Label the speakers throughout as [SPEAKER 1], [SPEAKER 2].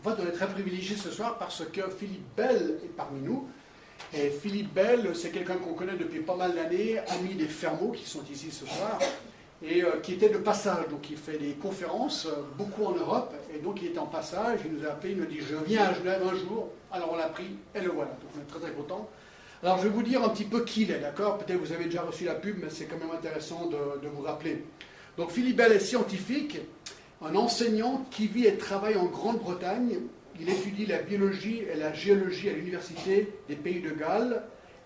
[SPEAKER 1] En fait, on est très privilégiés ce soir parce que Philippe Bell est parmi nous. Et Philippe Bell, c'est quelqu'un qu'on connaît depuis pas mal d'années, ami des Fermaux qui sont ici ce soir, et qui était de passage. Donc il fait des conférences, beaucoup en Europe, et donc il était en passage, il nous a appelé, il nous a dit « Je viens à Genève un jour », alors on l'a pris, et le voilà. Donc on est très très contents. Alors je vais vous dire un petit peu qui il est, d'accord? Peut-être vous avez déjà reçu la pub, mais c'est quand même intéressant de vous rappeler. Donc Philippe Bell est scientifique, un enseignant qui vit et travaille en Grande-Bretagne. Il étudie la biologie et la géologie à l'Université des Pays de Galles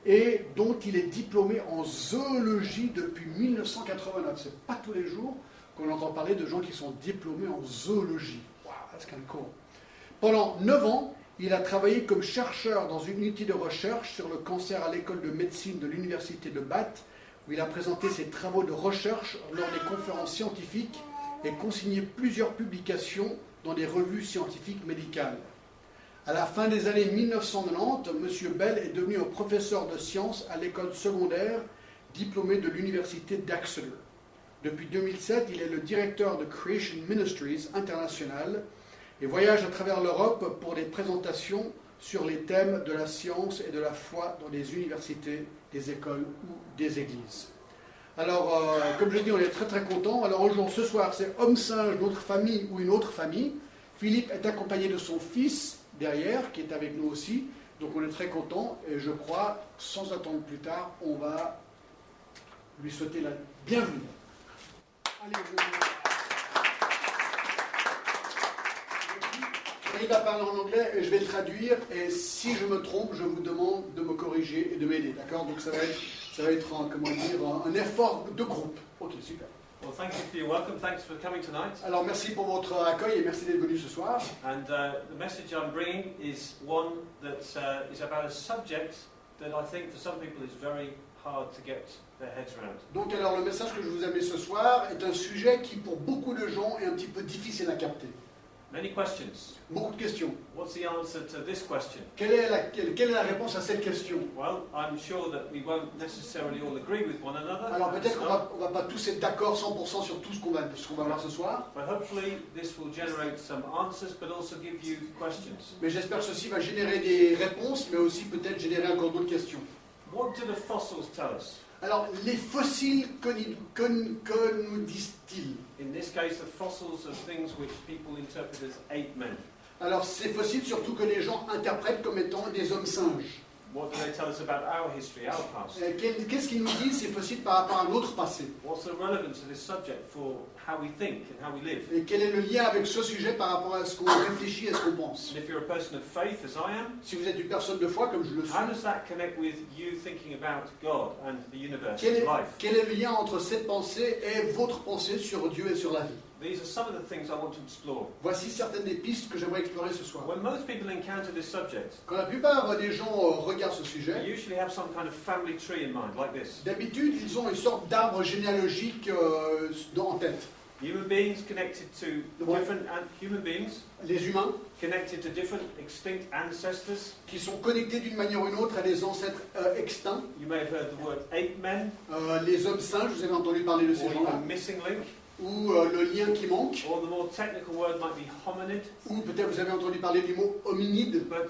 [SPEAKER 1] et dont il est diplômé en zoologie depuis 1989. Ce n'est pas tous les jours qu'on entend parler de gens qui sont diplômés en zoologie. Waouh, c'est quand même cool. Pendant 9 ans, il a travaillé comme chercheur dans une unité de recherche sur le cancer à l'école de médecine de l'Université de Bath, où il a présenté ses travaux de recherche lors des conférences scientifiques et consigné plusieurs publications dans des revues scientifiques médicales. À la fin des années 1990, M. Bell est devenu un professeur de sciences à l'école secondaire, diplômé de l'université d'Exeter. Depuis 2007, il est le directeur de Creation Ministries International et voyage à travers l'Europe pour des présentations sur les thèmes de la science et de la foi dans des universités, des écoles ou des églises. Alors, comme je dis, on est très très contents. Alors aujourd'hui, ce soir, c'est Homme Singe, notre famille ou une autre famille. Philippe est accompagné de son fils derrière, qui est avec nous aussi. Donc on est très contents et je crois, sans attendre plus tard, on va lui souhaiter la bienvenue. Allez, il va parler en anglais et je vais le traduire. Et si je me trompe, je vous demande de me corriger et de m'aider. D'accord? Donc ça va être un effort de groupe. Ok, super.
[SPEAKER 2] Well, thank you for your welcome. Thanks for coming tonight.
[SPEAKER 1] Alors merci pour votre accueil et merci d'être venu ce soir.
[SPEAKER 2] And the message I'm bringing is one that is about a subject that I think for some people is very hard to get their heads around.
[SPEAKER 1] Donc alors le message que je vous amène ce soir est un sujet qui pour beaucoup de gens est un petit peu difficile à capter.
[SPEAKER 2] Many questions.
[SPEAKER 1] Beaucoup de questions.
[SPEAKER 2] What's the answer to this question?
[SPEAKER 1] Quelle est la réponse à cette question?
[SPEAKER 2] Well, I'm sure that we won't necessarily all agree with one another.
[SPEAKER 1] Alors peut-être qu'on va pas tous être d'accord 100% sur tout ce qu'on va voir ce soir.
[SPEAKER 2] But hopefully this will generate some answers, but also give you questions.
[SPEAKER 1] Mais j'espère que ceci va générer des réponses, mais aussi peut-être générer encore d'autres questions.
[SPEAKER 2] What do the fossils tell us?
[SPEAKER 1] Alors, les fossiles, que nous disent-ils?
[SPEAKER 2] In this case, the fossils of things which people interpret as ape men.
[SPEAKER 1] Alors, ces fossiles, surtout que les gens interprètent comme étant des hommes singes.
[SPEAKER 2] What do they tell us about our history, our past?
[SPEAKER 1] Qu'est-ce qu'ils nous disent, ces fossiles, par rapport à notre passé?
[SPEAKER 2] What's the relevance of this subject for how we think and how we live?
[SPEAKER 1] Et quel est le lien avec ce sujet par rapport à ce qu'on réfléchit et ce qu'on pense?
[SPEAKER 2] And if you're a person of faith, as I am,
[SPEAKER 1] Si vous êtes une personne de foi, comme je le suis,
[SPEAKER 2] how does that connect with you thinking about God and the universe
[SPEAKER 1] quel
[SPEAKER 2] and
[SPEAKER 1] est
[SPEAKER 2] life?
[SPEAKER 1] le lien entre cette pensée et votre pensée sur Dieu et sur la vie?
[SPEAKER 2] These are some of the things I want to explore.
[SPEAKER 1] Voici certaines des pistes que j'aimerais explorer ce soir.
[SPEAKER 2] When most people encounter this subject,
[SPEAKER 1] Quand la plupart des gens regardent ce
[SPEAKER 2] they
[SPEAKER 1] sujet,
[SPEAKER 2] usually have some kind of family tree in mind, like this.
[SPEAKER 1] d'habitude, ils ont une sorte d'arbre généalogique en tête.
[SPEAKER 2] Human beings connected to
[SPEAKER 1] Ouais.
[SPEAKER 2] different human beings
[SPEAKER 1] Les humains,
[SPEAKER 2] connected to different extinct ancestors.
[SPEAKER 1] qui sont connectés d'une manière ou d'une autre à des ancêtres extincts.
[SPEAKER 2] You may have heard the word ape men,
[SPEAKER 1] Les hommes singes, vous avez entendu parler de ces
[SPEAKER 2] or
[SPEAKER 1] gens-là.
[SPEAKER 2] even missing link,
[SPEAKER 1] Ou le lien qui manque.
[SPEAKER 2] or the more technical word might be hominid.
[SPEAKER 1] Ou peut-être vous avez entendu parler du mot hominide.
[SPEAKER 2] But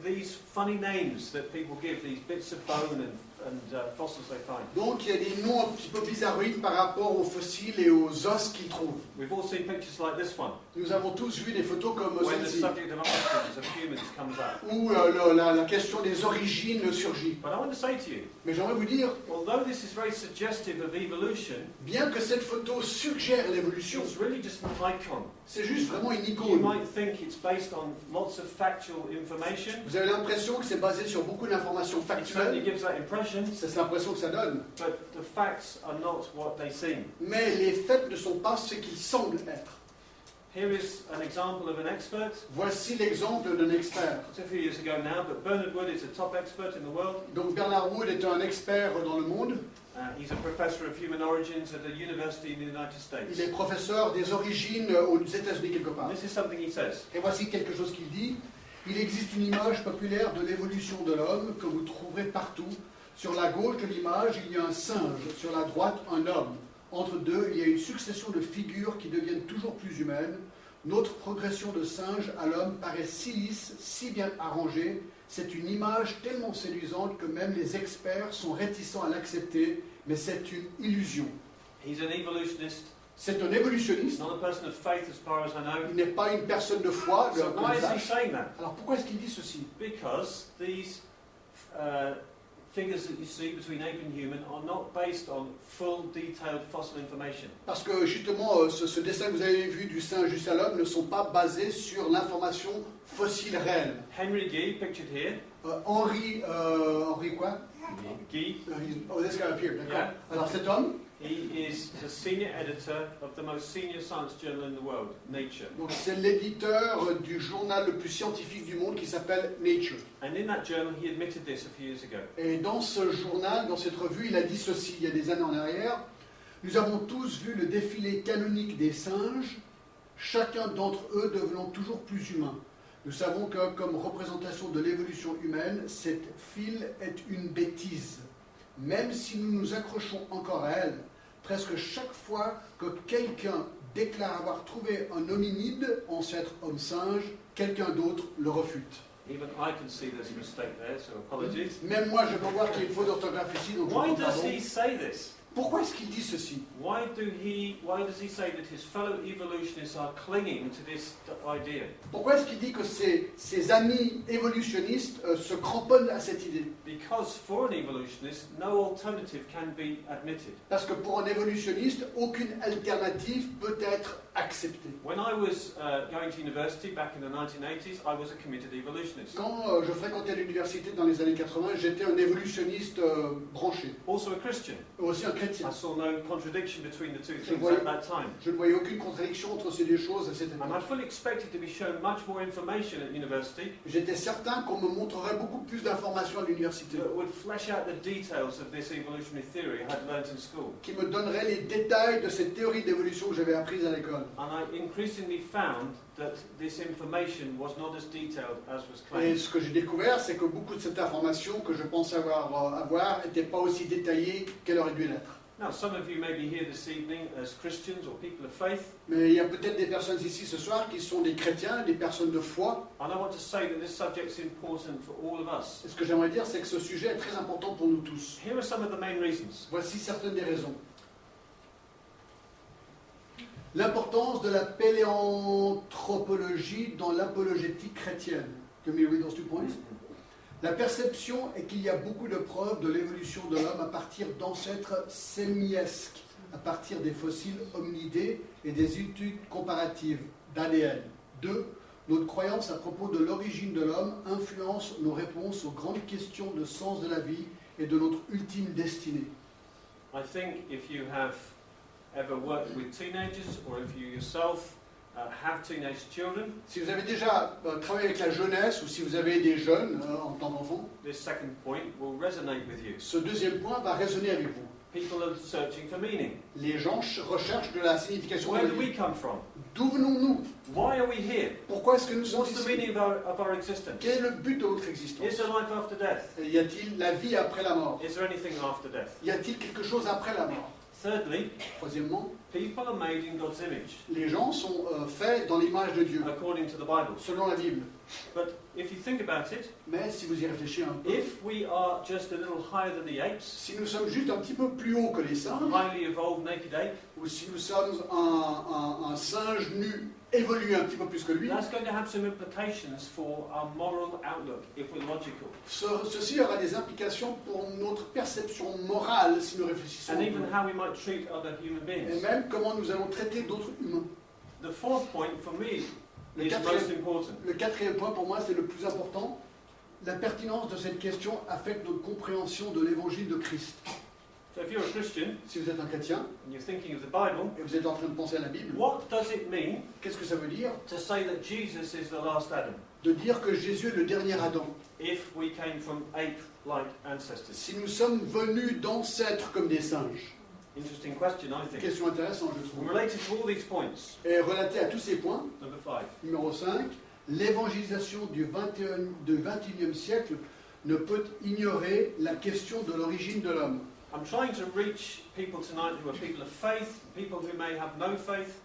[SPEAKER 2] these funny names that people give these bits of bone and fossils they find.
[SPEAKER 1] Donc il y a des noms un petit peu bizarroïdes par rapport aux fossiles et aux os qu'ils trouvent.
[SPEAKER 2] We've all seen pictures like this one,
[SPEAKER 1] Nous avons tous vu des photos comme
[SPEAKER 2] when the
[SPEAKER 1] celle-ci,
[SPEAKER 2] subject of origins of humans comes up.
[SPEAKER 1] où la question des origines surgit.
[SPEAKER 2] But I want to say to you,
[SPEAKER 1] Mais j'aimerais vous dire,
[SPEAKER 2] although this is very suggestive of evolution,
[SPEAKER 1] bien que cette photo suggère l'évolution,
[SPEAKER 2] it's really just an icon.
[SPEAKER 1] c'est juste vraiment une
[SPEAKER 2] You
[SPEAKER 1] icône.
[SPEAKER 2] might think it's based on lots of factual information.
[SPEAKER 1] Vous avez l'impression que c'est basé sur beaucoup d'informations
[SPEAKER 2] It certainly
[SPEAKER 1] factuelles.
[SPEAKER 2] gives that impression,
[SPEAKER 1] C'est l'impression que ça donne.
[SPEAKER 2] but the facts are not what they seem.
[SPEAKER 1] Mais les faits ne sont pas ce qu'ils semblent être.
[SPEAKER 2] Here is an example of an expert.
[SPEAKER 1] Voici l'exemple d'un expert.
[SPEAKER 2] It's a few years ago now, but Bernard Wood is a top expert in the world.
[SPEAKER 1] Donc Bernard Wood est un expert dans le monde.
[SPEAKER 2] He's a professor of human origins at a university in the United States.
[SPEAKER 1] Il est professeur des origines aux États-Unis quelque part.
[SPEAKER 2] And this is something he says.
[SPEAKER 1] Et voici quelque chose qu'il dit. Il existe une image populaire de l'évolution de l'homme que vous trouverez partout. Sur la gauche de l'image, il y a un singe. Sur la droite, un homme. Entre deux, il y a une succession de figures qui deviennent toujours plus humaines. Notre progression de singe à l'homme paraît si lisse, si bien arrangée. C'est une image tellement séduisante que même les experts sont réticents à l'accepter, mais c'est une illusion.
[SPEAKER 2] He's an evolutionist,
[SPEAKER 1] C'est un évolutionniste.
[SPEAKER 2] not a person of faith as far as I know.
[SPEAKER 1] Il n'est pas une personne de foi.
[SPEAKER 2] So why is he
[SPEAKER 1] Sache.
[SPEAKER 2] saying that?
[SPEAKER 1] Alors pourquoi est-ce qu'il dit ceci?
[SPEAKER 2] Because these figures that you see between ape and human are not based on full, detailed fossil information.
[SPEAKER 1] Parce que justement, ce dessin que vous avez vu du singe jusqu'à l'homme ne sont pas basés sur l'information fossile réelle.
[SPEAKER 2] Henry Guy, pictured here.
[SPEAKER 1] Henri quoi?
[SPEAKER 2] Guy,
[SPEAKER 1] Oh, this guy up here, d'accord.
[SPEAKER 2] Yeah.
[SPEAKER 1] Alors cet homme,
[SPEAKER 2] he is the senior editor of the most senior science journal in the world, Nature.
[SPEAKER 1] donc c'est l'éditeur du journal le plus scientifique du monde qui s'appelle Nature.
[SPEAKER 2] And in that journal, he admitted this a few years ago.
[SPEAKER 1] Et dans ce journal, dans cette revue, il a dit ceci, il y a des années en arrière. Nous avons tous vu le défilé canonique des singes, chacun d'entre eux devenant toujours plus humain. Nous savons que, comme représentation de l'évolution humaine, cette file est une bêtise. Même si nous nous accrochons encore à elle, presque chaque fois que quelqu'un déclare avoir trouvé un hominide, ancêtre homme-singe, quelqu'un d'autre le refute.
[SPEAKER 2] Even I can see there's a mistake there, so apologies.
[SPEAKER 1] Même moi, je peux voir qu'il y a une faute d'orthographe ici, donc je
[SPEAKER 2] Why
[SPEAKER 1] vous
[SPEAKER 2] does
[SPEAKER 1] pardon.
[SPEAKER 2] he say this?
[SPEAKER 1] Pourquoi est-ce qu'il dit ceci?
[SPEAKER 2] Why does he say that his fellow evolutionists are clinging to this idea?
[SPEAKER 1] Pourquoi est-ce qu'il dit que ses amis évolutionnistes se cramponnent à cette idée?
[SPEAKER 2] Because for an evolutionist, no alternative can be admitted.
[SPEAKER 1] Parce que pour un évolutionniste, aucune alternative peut être acceptée.
[SPEAKER 2] When I was going to university back in the 1980s, I was a committed evolutionist.
[SPEAKER 1] Quand je fréquentais l'université dans les années 80, j'étais un évolutionniste branché,
[SPEAKER 2] Also a Christian.
[SPEAKER 1] aussi un
[SPEAKER 2] I
[SPEAKER 1] chrétien.
[SPEAKER 2] saw no contradiction between the two
[SPEAKER 1] Je
[SPEAKER 2] things
[SPEAKER 1] voyais-
[SPEAKER 2] at that time.
[SPEAKER 1] Je ne voyais aucune contradiction entre ces deux choses à cette
[SPEAKER 2] And I
[SPEAKER 1] époque.
[SPEAKER 2] fully expected to be shown much more information at university
[SPEAKER 1] J'étais certain qu'on me montrerait beaucoup plus d'informations à l'université,
[SPEAKER 2] that would flesh out the details of this evolutionary theory I had learnt in school.
[SPEAKER 1] qui me donnerait les détails de cette théorie d'évolution que j'avais apprise à l'école.
[SPEAKER 2] And I increasingly found that this information was not as detailed as was
[SPEAKER 1] Et
[SPEAKER 2] claimed.
[SPEAKER 1] ce que j'ai découvert, c'est que beaucoup de cette information que je pensais avoir n'était pas aussi détaillée qu'elle aurait dû l'être.
[SPEAKER 2] Now, some of you may be here this evening as Christians or people of faith,
[SPEAKER 1] Mais il y a peut-être des personnes ici ce soir qui sont des chrétiens, des personnes de foi.
[SPEAKER 2] and I want to say that this subject is important for all of us.
[SPEAKER 1] Et ce que j'aimerais dire, c'est que ce sujet est très important pour nous tous.
[SPEAKER 2] Here are some of the main reasons.
[SPEAKER 1] Voici certaines des raisons. L'importance de la paléanthropologie dans l'apologétique chrétienne. Can we read those 2 points? La perception est qu'il y a beaucoup de preuves de l'évolution de l'homme à partir d'ancêtres sémiesques, à partir des fossiles hominidés et des études comparatives d'ADN. 2. Notre croyance à propos de l'origine de l'homme influence nos réponses aux grandes questions de sens de la vie et de notre ultime destinée.
[SPEAKER 2] I think if you have ever worked with teenagers, or if you yourself have teenage children,
[SPEAKER 1] Si vous avez déjà travaillé avec la jeunesse ou si vous avez des jeunes en tant qu'enfant,
[SPEAKER 2] this second point will resonate with you.
[SPEAKER 1] ce deuxième point va résonner avec vous.
[SPEAKER 2] People are searching for meaning.
[SPEAKER 1] Les gens recherchent de la signification.
[SPEAKER 2] Where
[SPEAKER 1] de
[SPEAKER 2] do
[SPEAKER 1] la
[SPEAKER 2] we
[SPEAKER 1] vie.
[SPEAKER 2] come from?
[SPEAKER 1] D'où venons-nous?
[SPEAKER 2] Why are we here?
[SPEAKER 1] Pourquoi est-ce que nous sommes
[SPEAKER 2] What's the
[SPEAKER 1] ici?
[SPEAKER 2] meaning of our existence?
[SPEAKER 1] Quel est le but de notre existence?
[SPEAKER 2] Is there life after death?
[SPEAKER 1] Y a-t-il la vie après la mort?
[SPEAKER 2] Is there anything after death?
[SPEAKER 1] Y a-t-il quelque chose après la mort?
[SPEAKER 2] Thirdly,
[SPEAKER 1] Troisièmement,
[SPEAKER 2] people are made in God's image,
[SPEAKER 1] les gens sont faits dans l'image de Dieu,
[SPEAKER 2] according to the Bible.
[SPEAKER 1] selon la Bible.
[SPEAKER 2] But if you think about it,
[SPEAKER 1] Mais si vous y réfléchissez un peu,
[SPEAKER 2] if we are just a little higher than the apes,
[SPEAKER 1] si nous sommes juste un petit peu plus haut que les
[SPEAKER 2] a
[SPEAKER 1] singes,
[SPEAKER 2] highly evolved naked ape,
[SPEAKER 1] ou si nous sommes un singe nu évolué un petit peu plus que lui,
[SPEAKER 2] that's going to have some implications for our moral outlook if we're logical.
[SPEAKER 1] ceci aura des implications pour notre perception morale si nous réfléchissons.
[SPEAKER 2] And
[SPEAKER 1] un
[SPEAKER 2] even
[SPEAKER 1] peu.
[SPEAKER 2] how we might treat other human
[SPEAKER 1] Et
[SPEAKER 2] beings.
[SPEAKER 1] même comment nous allons traiter d'autres humains.
[SPEAKER 2] The fourth point for me
[SPEAKER 1] Le
[SPEAKER 2] is most
[SPEAKER 1] quatrième,
[SPEAKER 2] important.
[SPEAKER 1] le quatrième point pour moi, c'est le plus important. La pertinence de cette question affecte notre compréhension de l'évangile de Christ.
[SPEAKER 2] So if you're a Christian
[SPEAKER 1] Si vous êtes un chrétien
[SPEAKER 2] and you're thinking of the Bible,
[SPEAKER 1] et vous êtes en train de penser à la Bible,
[SPEAKER 2] what does it mean
[SPEAKER 1] qu'est-ce que ça veut dire
[SPEAKER 2] to say that Jesus is the last Adam
[SPEAKER 1] de dire que Jésus est le dernier Adam?
[SPEAKER 2] if we came from ape-like ancestors?
[SPEAKER 1] Si nous sommes venus d'ancêtres comme des singes.
[SPEAKER 2] Interesting question, I think.
[SPEAKER 1] Question intéressante, je trouve.
[SPEAKER 2] Related to all these points,
[SPEAKER 1] Et relaté à tous ces points,
[SPEAKER 2] number 5.
[SPEAKER 1] numéro 5, l'évangélisation du 21e siècle ne peut ignorer la question de l'origine de l'homme.
[SPEAKER 2] I'm trying to reach people tonight who are people of faith, people who may have no faith,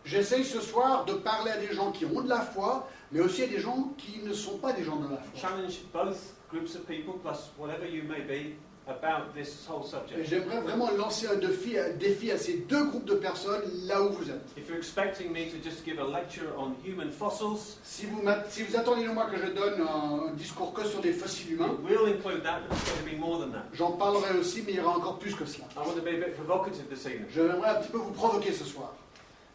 [SPEAKER 1] J'essaye ce soir de parler à des gens qui ont de la foi, mais aussi à des gens qui ne sont pas des gens de la foi.
[SPEAKER 2] Challenge both groups of people, plus whatever you may be, about this whole
[SPEAKER 1] Et
[SPEAKER 2] subject.
[SPEAKER 1] j'aimerais vraiment lancer un défi à ces deux groupes de personnes là où vous êtes.
[SPEAKER 2] If you're expecting me to just give a lecture on human fossils,
[SPEAKER 1] Si vous attendez de moi que je donne un discours que sur des fossiles humains,
[SPEAKER 2] it will include that, but it's going to be more than that.
[SPEAKER 1] j'en parlerai aussi, mais il y aura encore plus que cela.
[SPEAKER 2] I want to be a bit provocative this evening.
[SPEAKER 1] J'aimerais un petit peu vous provoquer ce soir.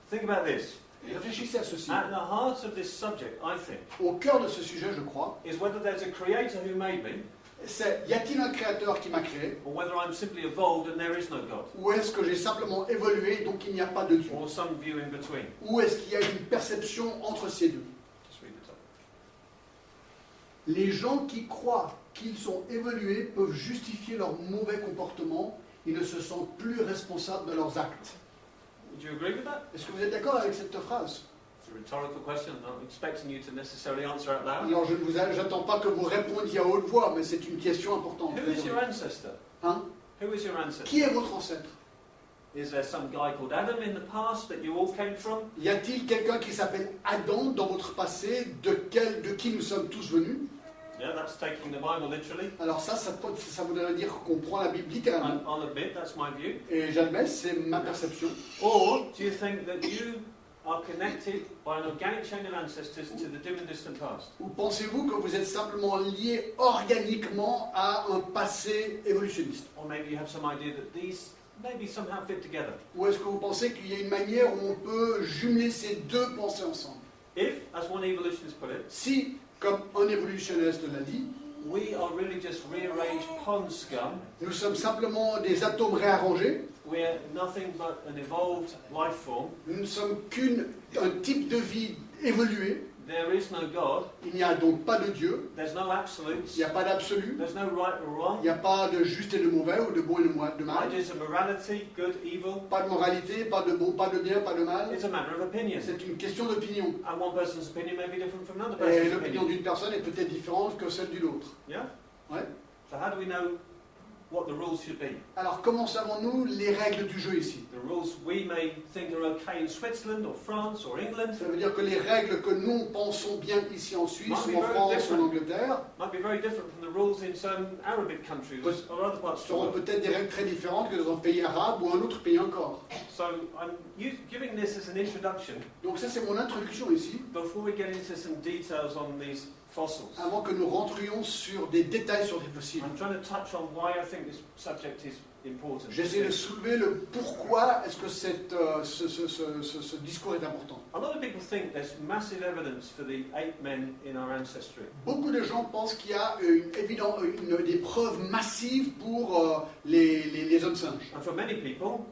[SPEAKER 2] Think about this.
[SPEAKER 1] Et réfléchissez à ceci.
[SPEAKER 2] At the heart of this subject, I think,
[SPEAKER 1] Au cœur de ce sujet, je crois,
[SPEAKER 2] is whether there's a creator who made me,
[SPEAKER 1] c'est y a-t-il un créateur qui m'a créé,
[SPEAKER 2] or whether I'm simply evolved and there is no God,
[SPEAKER 1] ou est-ce que j'ai simplement évolué donc il n'y a pas de Dieu,
[SPEAKER 2] or some view in between.
[SPEAKER 1] ou est-ce qu'il y a une perception entre ces deux?
[SPEAKER 2] Just read the top.
[SPEAKER 1] Les gens qui croient qu'ils sont évolués peuvent justifier leur mauvais comportement et ne se sentent plus responsables de leurs actes.
[SPEAKER 2] Would you agree with that?
[SPEAKER 1] Est-ce que vous êtes d'accord avec cette phrase?
[SPEAKER 2] It's a rhetorical question. I'm not expecting you to necessarily answer out loud.
[SPEAKER 1] Alors je ne vous j'attends pas que vous répondiez à haute voix, mais c'est une question importante.
[SPEAKER 2] Who is your ancestor?
[SPEAKER 1] Hein?
[SPEAKER 2] Who is your ancestor?
[SPEAKER 1] Qui est votre ancêtre?
[SPEAKER 2] Is there some guy called Adam in the past that you all came from?
[SPEAKER 1] Y a-t-il quelqu'un qui s'appelle Adam dans votre passé, de qui nous sommes tous venus?
[SPEAKER 2] Yeah, that's taking the Bible literally.
[SPEAKER 1] Alors ça voudrait dire qu'on prend la Bible littéralement.
[SPEAKER 2] I'll admit that's my view.
[SPEAKER 1] Et j'admets, c'est ma perception.
[SPEAKER 2] Or do you think that you are connected by an organic chain of ancestors to the dim and distant past?
[SPEAKER 1] Ou pensez-vous que vous êtes simplement lié organiquement à un passé évolutionniste?
[SPEAKER 2] Or maybe you have some idea that these maybe somehow fit together.
[SPEAKER 1] Ou est-ce que vous pensez qu'il y a une manière où on peut jumeler ces deux pensées ensemble?
[SPEAKER 2] If, as one evolutionist put it,
[SPEAKER 1] Si, comme un évolutionniste l'a dit,
[SPEAKER 2] we are really just rearranged pond scum,
[SPEAKER 1] nous sommes simplement des atomes réarrangés,
[SPEAKER 2] we're nothing but an evolved life form,
[SPEAKER 1] nous ne sommes qu'un type de vie évolué,
[SPEAKER 2] there is no God,
[SPEAKER 1] il n'y a donc pas de Dieu,
[SPEAKER 2] there's no absolutes,
[SPEAKER 1] il n'y a pas d'absolu,
[SPEAKER 2] there's no right or wrong,
[SPEAKER 1] il n'y a pas de juste et de mauvais, ou de bon et de mal,
[SPEAKER 2] ideas of morality, good, evil,
[SPEAKER 1] pas de moralité, pas de bon, pas de bien, pas de mal,
[SPEAKER 2] it's a matter of opinion.
[SPEAKER 1] c'est une question d'opinion.
[SPEAKER 2] And one person's opinion may be different from another
[SPEAKER 1] Et
[SPEAKER 2] person's
[SPEAKER 1] l'opinion
[SPEAKER 2] opinion.
[SPEAKER 1] d'une personne est peut-être différente que celle d'une autre.
[SPEAKER 2] Yeah?
[SPEAKER 1] Ouais.
[SPEAKER 2] So how do we know what the rules should be?
[SPEAKER 1] Alors comment savons-nous les règles du jeu ici?
[SPEAKER 2] The rules we may think are okay in Switzerland or France or England
[SPEAKER 1] Ça veut dire que les règles que nous pensons bien ici en Suisse, ou en France ou en Angleterre,
[SPEAKER 2] might be very different from the rules in some Arabic countries or other parts of the
[SPEAKER 1] seront
[SPEAKER 2] world.
[SPEAKER 1] peut-être des règles très différentes que dans un pays arabe ou un autre pays encore.
[SPEAKER 2] So I'm giving this as an introduction
[SPEAKER 1] Donc ça c'est mon introduction ici,
[SPEAKER 2] before we get into some details on these fossils.
[SPEAKER 1] avant que nous rentrions sur des détails sur des fossiles.
[SPEAKER 2] I'm trying to touch on why I think this subject is important.
[SPEAKER 1] J'essaie de soulever le pourquoi est-ce que ce discours est important.
[SPEAKER 2] A lot of people think there's massive evidence for the 8 men in our ancestry.
[SPEAKER 1] Beaucoup de gens pensent qu'il y a des preuves massives pour les hommes singes.
[SPEAKER 2] And for many people,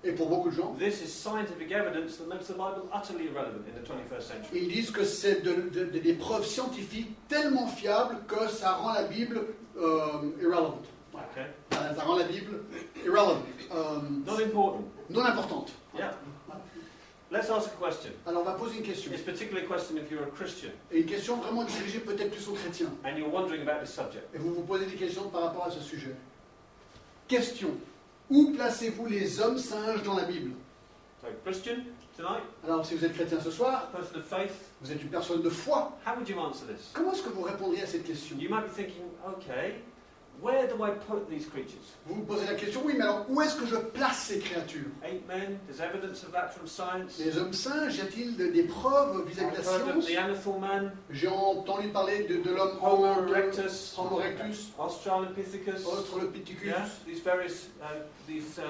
[SPEAKER 1] Et pour beaucoup de gens,
[SPEAKER 2] this is scientific evidence that makes the Bible utterly irrelevant in the 21st century.
[SPEAKER 1] ils disent que c'est des preuves scientifiques tellement fiables que ça rend la Bible irrelevant. Voilà.
[SPEAKER 2] Okay?
[SPEAKER 1] Ça rend la Bible irrelevant.
[SPEAKER 2] Not important.
[SPEAKER 1] Non importante.
[SPEAKER 2] Yeah. Let's ask a question.
[SPEAKER 1] Alors on va poser une question.
[SPEAKER 2] It's particularly a question if you're a Christian
[SPEAKER 1] Et une question vraiment dirigée peut-être plus aux chrétiens.
[SPEAKER 2] and you're wondering about this subject.
[SPEAKER 1] Et vous vous posez des questions par rapport à ce sujet. Question. Où placez-vous les hommes singes dans la Bible?
[SPEAKER 2] So, Christian tonight,
[SPEAKER 1] Alors si vous êtes chrétien ce soir,
[SPEAKER 2] person of faith,
[SPEAKER 1] vous êtes une personne de foi.
[SPEAKER 2] how would you answer this?
[SPEAKER 1] Comment est-ce que vous répondriez à cette question?
[SPEAKER 2] You might be thinking, okay, where do I put these creatures?
[SPEAKER 1] Vous vous posez la question, oui, mais alors où est-ce que je place ces créatures?
[SPEAKER 2] 8 men, there's evidence of that from science.
[SPEAKER 1] Les hommes singes, y a-t-il des preuves vis-à-vis de
[SPEAKER 2] I've
[SPEAKER 1] la
[SPEAKER 2] heard of
[SPEAKER 1] science?
[SPEAKER 2] the Neanderthal man,
[SPEAKER 1] J'ai entendu parler de l'homme
[SPEAKER 2] Homo erectus,
[SPEAKER 1] Homo erectus,
[SPEAKER 2] Australopithecus.
[SPEAKER 1] Australopithecus,
[SPEAKER 2] Yeah, these various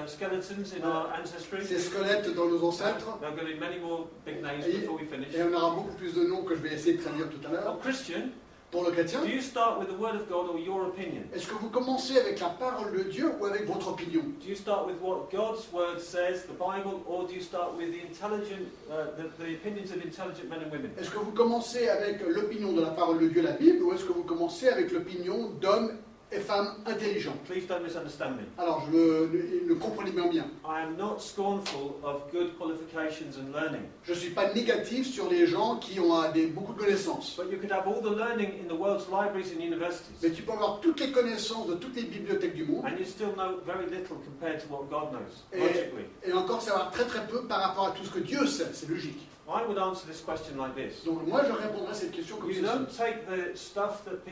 [SPEAKER 2] skeletons in our ancestry.
[SPEAKER 1] ces squelettes dans nos ancêtres.
[SPEAKER 2] There are going to be many more big names
[SPEAKER 1] Et-
[SPEAKER 2] before we finish.
[SPEAKER 1] Et on aura beaucoup plus de noms que je vais essayer de traduire tout à
[SPEAKER 2] Now,
[SPEAKER 1] l'heure.
[SPEAKER 2] Christian,
[SPEAKER 1] Pour le chrétien,
[SPEAKER 2] do you start with the Word of God or your opinion?
[SPEAKER 1] est-ce que vous commencez avec la parole de Dieu ou avec votre opinion?
[SPEAKER 2] Do you start with what God's Word says, the Bible, or do you start with the intelligent, the opinions of intelligent men and women?
[SPEAKER 1] Est-ce que vous commencez avec l'opinion de la parole de Dieu, la Bible, ou est-ce que vous commencez avec l'opinion d'hommes et femmes intelligentes.
[SPEAKER 2] Please don't misunderstand me.
[SPEAKER 1] Alors, le comprenez bien.
[SPEAKER 2] I am not scornful of good qualifications and learning.
[SPEAKER 1] Je ne suis pas négatif sur les gens qui ont beaucoup de connaissances.
[SPEAKER 2] But you could have all the learning in the world's libraries and universities.
[SPEAKER 1] Mais tu peux avoir toutes les connaissances de toutes les bibliothèques du monde.
[SPEAKER 2] And you still know very little compared to what God knows, logically.
[SPEAKER 1] Et encore savoir très très peu par rapport à tout ce que Dieu sait. C'est logique.
[SPEAKER 2] I would answer this question like this.
[SPEAKER 1] Donc moi je répondrai à cette question comme
[SPEAKER 2] You
[SPEAKER 1] ceci.
[SPEAKER 2] don't take the stuff that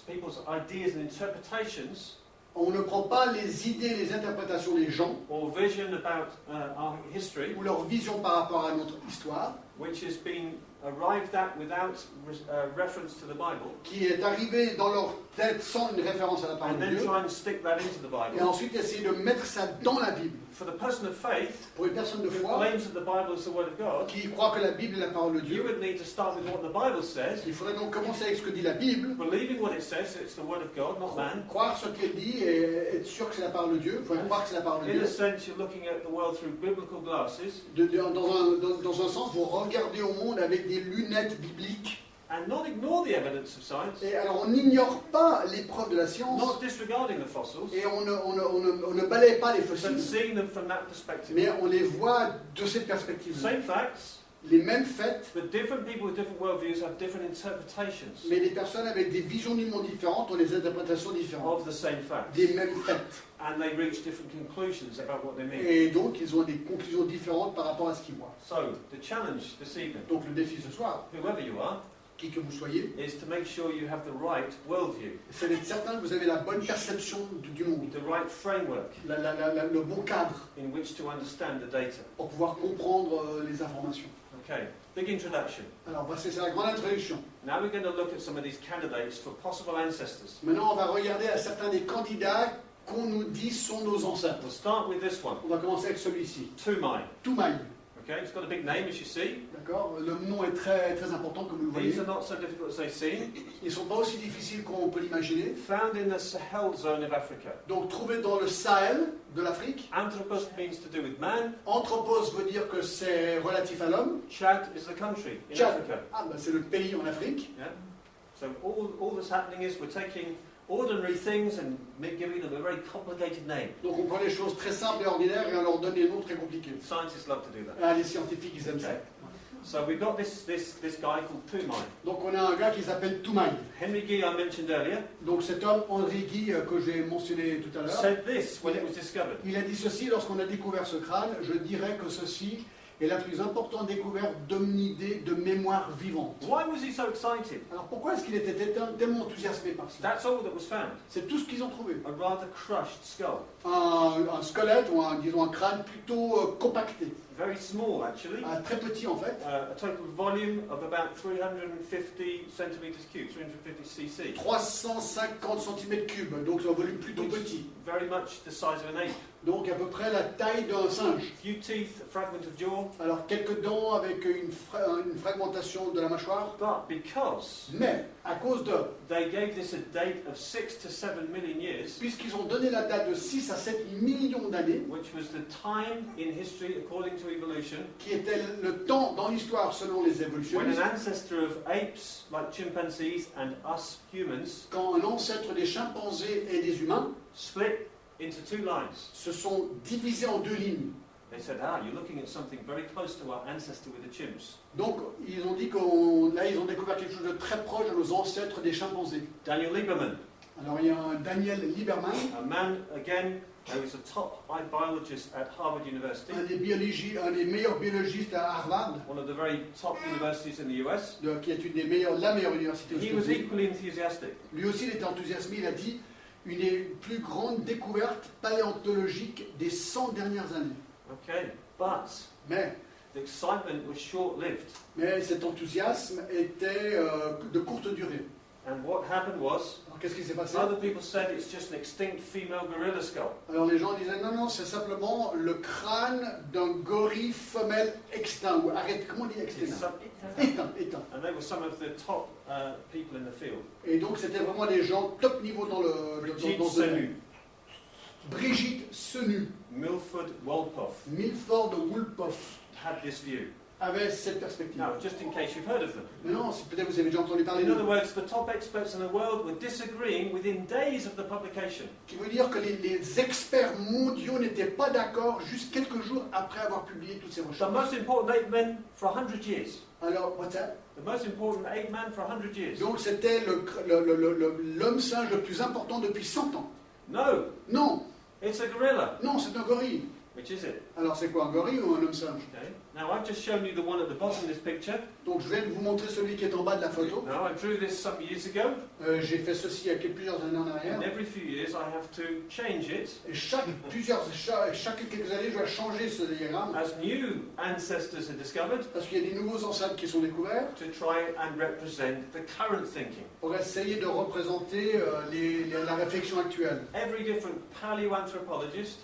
[SPEAKER 2] people's ideas and interpretations
[SPEAKER 1] On ne prend pas les idées, les interprétations des gens
[SPEAKER 2] or vision about our history,
[SPEAKER 1] ou leur vision par rapport à notre histoire,
[SPEAKER 2] which has been arrived at without reference to the Bible,
[SPEAKER 1] qui est arrivée dans leur tête sans une référence à la parole
[SPEAKER 2] and
[SPEAKER 1] de
[SPEAKER 2] then
[SPEAKER 1] Dieu,
[SPEAKER 2] try and stick that into the
[SPEAKER 1] et
[SPEAKER 2] Bible.
[SPEAKER 1] ensuite essayer de mettre ça dans la Bible.
[SPEAKER 2] For the person of faith
[SPEAKER 1] Pour une personne de
[SPEAKER 2] who
[SPEAKER 1] foi
[SPEAKER 2] claims that the Bible is the Word of God,
[SPEAKER 1] qui croit que la Bible est la parole de
[SPEAKER 2] you
[SPEAKER 1] Dieu,
[SPEAKER 2] would need to start with what the Bible says,
[SPEAKER 1] il faudrait donc commencer avec ce que dit la Bible,
[SPEAKER 2] believing what it says, it's the Word of God, not man.
[SPEAKER 1] croire ce qu'elle dit et être sûr que c'est la parole de Dieu. Il faut croire que c'est la parole de
[SPEAKER 2] In a
[SPEAKER 1] Dieu.
[SPEAKER 2] sense, you're looking at the world through biblical glasses,
[SPEAKER 1] Dans un sens, vous regardez au monde avec des lunettes bibliques.
[SPEAKER 2] and not ignore the evidence of science,
[SPEAKER 1] Et alors on n'ignore pas les preuves de la science
[SPEAKER 2] not disregarding the fossils,
[SPEAKER 1] et on ne balaye pas les
[SPEAKER 2] but
[SPEAKER 1] fossiles,
[SPEAKER 2] seeing them from that perspective.
[SPEAKER 1] mais on les voit de cette perspective.
[SPEAKER 2] Same facts,
[SPEAKER 1] Les mêmes faits,
[SPEAKER 2] but different people with different worldviews have different interpretations
[SPEAKER 1] mais les personnes avec des visions du monde différentes ont des interprétations différentes
[SPEAKER 2] of the same facts,
[SPEAKER 1] des mêmes faits.
[SPEAKER 2] and they reach different conclusions about what they mean.
[SPEAKER 1] Et donc ils ont des conclusions différentes par rapport à ce qu'ils voient.
[SPEAKER 2] So, the challenge this evening,
[SPEAKER 1] Donc le défi ce soir,
[SPEAKER 2] whoever you are,
[SPEAKER 1] qui que vous soyez,
[SPEAKER 2] is to make sure you have the right worldview,
[SPEAKER 1] c'est d'être certain que vous avez la bonne perception du monde,
[SPEAKER 2] the right framework
[SPEAKER 1] le bon cadre
[SPEAKER 2] in which to understand the data.
[SPEAKER 1] pour pouvoir comprendre les informations.
[SPEAKER 2] Okay, big introduction.
[SPEAKER 1] Alors c'est la grande introduction.
[SPEAKER 2] Now we're going to look at some of these candidates for possible ancestors.
[SPEAKER 1] Maintenant on va regarder à certains des candidats qu'on nous dit sont nos ancêtres.
[SPEAKER 2] We'll start with this one,
[SPEAKER 1] On va commencer avec celui-ci,
[SPEAKER 2] Tumai.
[SPEAKER 1] Toumaï.
[SPEAKER 2] Okay, it's got a big name as you see.
[SPEAKER 1] D'accord? Le nom est très, très important comme vous le voyez.
[SPEAKER 2] These are not so difficult as they seem.
[SPEAKER 1] Ils ne sont pas aussi difficiles qu'on peut l'imaginer.
[SPEAKER 2] Found in the Sahel zone of Africa.
[SPEAKER 1] Donc trouvés dans le Sahel de l'Afrique.
[SPEAKER 2] Anthropos means to do with man.
[SPEAKER 1] Anthropos veut dire que c'est relatif à l'homme.
[SPEAKER 2] Chad is the country in
[SPEAKER 1] Tchad.
[SPEAKER 2] Africa.
[SPEAKER 1] Ah ben c'est le pays en Afrique.
[SPEAKER 2] Yeah? So all that's happening is we're taking ordinary things and giving them a very complicated name.
[SPEAKER 1] Donc on prend les choses très simples et ordinaires et on leur donne des noms très compliqués.
[SPEAKER 2] Scientists love to do that.
[SPEAKER 1] Ah, les scientifiques ils aiment ça.
[SPEAKER 2] Okay. So we've got this guy called Tumai.
[SPEAKER 1] Donc on a un gars qui s'appelle Toumaï.
[SPEAKER 2] Henry Guy, I mentioned earlier,
[SPEAKER 1] Donc cet homme, Henri Guy, que j'ai mentionné tout à l'heure,
[SPEAKER 2] said this when it was discovered.
[SPEAKER 1] il a dit ceci lorsqu'on a découvert ce crâne, je dirais que ceci est la plus importante découverte d'hominidés de mémoire vivante.
[SPEAKER 2] Why was he so excited?
[SPEAKER 1] Alors pourquoi est-ce qu'il était tellement enthousiasmé par cela?
[SPEAKER 2] That's all that was found.
[SPEAKER 1] C'est tout ce qu'ils ont trouvé.
[SPEAKER 2] A rather crushed skull.
[SPEAKER 1] Un squelette ou disons un crâne plutôt compacté.
[SPEAKER 2] Very small, actually.
[SPEAKER 1] Très petit en fait.
[SPEAKER 2] A total volume of about 350 centimeters cubed, 350 cc.
[SPEAKER 1] 350 cm3, donc c'est un volume plutôt petit.
[SPEAKER 2] Very much the size of an ape.
[SPEAKER 1] Donc à peu près la taille d'un singe.
[SPEAKER 2] Few teeth, a fragment of jaw.
[SPEAKER 1] Alors quelques dents avec une fragmentation de la mâchoire.
[SPEAKER 2] But because
[SPEAKER 1] Mais à cause de,
[SPEAKER 2] they gave this a date of 6 to 7 million years,
[SPEAKER 1] puisqu'ils ont donné la date de 6 à 7 millions d'années,
[SPEAKER 2] which was the time in history according to evolution,
[SPEAKER 1] qui était le temps dans l'histoire selon les
[SPEAKER 2] when
[SPEAKER 1] évolutionnistes,
[SPEAKER 2] an ancestor of apes like chimpanzees and us humans
[SPEAKER 1] quand un ancêtre des chimpanzés et des humains
[SPEAKER 2] split into two lines.
[SPEAKER 1] se sont divisés en deux lignes.
[SPEAKER 2] They said, you're looking at something very close to our ancestor with the chimps.
[SPEAKER 1] Donc ils ont dit là ils ont découvert quelque chose de très proche de nos ancêtres des chimpanzés.
[SPEAKER 2] Daniel Lieberman,
[SPEAKER 1] Alors il y a un Daniel Lieberman,
[SPEAKER 2] a man, again, who was a top biologist at Harvard University,
[SPEAKER 1] un des meilleurs biologistes à Harvard,
[SPEAKER 2] one of the very top universities in the US.
[SPEAKER 1] qui est la meilleure université aux
[SPEAKER 2] He was
[SPEAKER 1] États-Unis.
[SPEAKER 2] equally enthusiastic.
[SPEAKER 1] Lui aussi il était enthousiasmé, il a dit une des plus grandes découvertes paléontologiques des 100 dernières années.
[SPEAKER 2] Okay, but
[SPEAKER 1] Mais
[SPEAKER 2] the excitement was short-lived.
[SPEAKER 1] cet enthousiasme était de courte durée.
[SPEAKER 2] And what happened was,
[SPEAKER 1] Alors qu'est-ce qui s'est passé?
[SPEAKER 2] other people said it's just an extinct female gorilla skull.
[SPEAKER 1] Alors les gens disaient non, c'est simplement le crâne d'un gorille femelle extinct. Ou arrête, comment on dit extinct? Éteint.
[SPEAKER 2] And they were some of the top people in the field.
[SPEAKER 1] Et donc c'était vraiment des gens top niveau dans
[SPEAKER 2] Brigitte
[SPEAKER 1] ce domaine.
[SPEAKER 2] Senu,
[SPEAKER 1] Brigitte Senu,
[SPEAKER 2] Milford Wolpoff
[SPEAKER 1] Milford Wolpoff
[SPEAKER 2] had this view.
[SPEAKER 1] avaient cette perspective.
[SPEAKER 2] Now, just in case you've heard of them.
[SPEAKER 1] Mais non, peut-être vous avez déjà entendu parler
[SPEAKER 2] In
[SPEAKER 1] d'eux.
[SPEAKER 2] other words, the top experts in the world were disagreeing within days of the publication.
[SPEAKER 1] Qui veut dire que les experts mondiaux n'étaient pas d'accord juste quelques jours après avoir publié toutes ces
[SPEAKER 2] The
[SPEAKER 1] recherches.
[SPEAKER 2] most important 8 men for 100 years.
[SPEAKER 1] Alors, what's that?
[SPEAKER 2] The most important 8 men for 100 years.
[SPEAKER 1] Donc c'était l'homme singe le plus important depuis 100 ans.
[SPEAKER 2] No,
[SPEAKER 1] Non,
[SPEAKER 2] it's a gorilla.
[SPEAKER 1] non, c'est un gorille.
[SPEAKER 2] Which is it?
[SPEAKER 1] Alors c'est quoi, un gorille ou un homme singe?
[SPEAKER 2] Okay. Now, I've just shown you the one at the bottom of this picture.
[SPEAKER 1] Donc je vais vous montrer celui qui est en bas de la photo.
[SPEAKER 2] Now, I drew this some years ago,
[SPEAKER 1] J'ai fait ceci il y a plusieurs années en arrière.
[SPEAKER 2] and every few years I have to change it
[SPEAKER 1] Et chaque quelques années, je dois changer ce diagramme
[SPEAKER 2] as new ancestors are discovered
[SPEAKER 1] parce qu'il y a des nouveaux ancêtres qui sont découverts
[SPEAKER 2] to try and represent the current thinking.
[SPEAKER 1] pour essayer de représenter la réflexion actuelle.
[SPEAKER 2] Every different paleoanthropologist,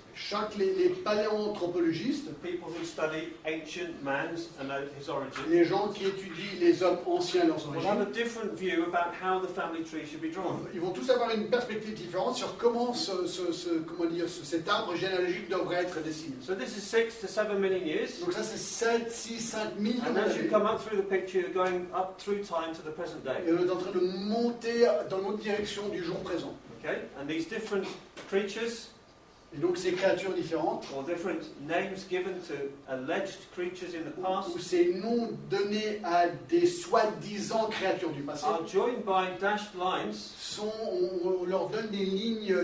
[SPEAKER 1] Les paléoanthropologistes,
[SPEAKER 2] people who study ancient man's and his origin,
[SPEAKER 1] les gens qui étudient les hommes anciens et leurs
[SPEAKER 2] will have a
[SPEAKER 1] origines,
[SPEAKER 2] different view about how the family tree should be drawn.
[SPEAKER 1] ils vont tous avoir une perspective différente sur comment cet arbre généalogique devrait être dessiné.
[SPEAKER 2] So this is 6 to 7 million years.
[SPEAKER 1] Donc ça c'est 7, 6, 5 millions
[SPEAKER 2] And as you
[SPEAKER 1] d'années.
[SPEAKER 2] come up through the picture, you're going up through time to the present day.
[SPEAKER 1] Et on est en train de monter dans l'autre direction du jour présent.
[SPEAKER 2] Okay? And these different creatures,
[SPEAKER 1] Et donc ces créatures différentes,
[SPEAKER 2] or different names given to alleged creatures in the past,
[SPEAKER 1] ou ces noms donnés à des soi-disant créatures du passé,
[SPEAKER 2] are joined by dashed lines,
[SPEAKER 1] on leur donne des lignes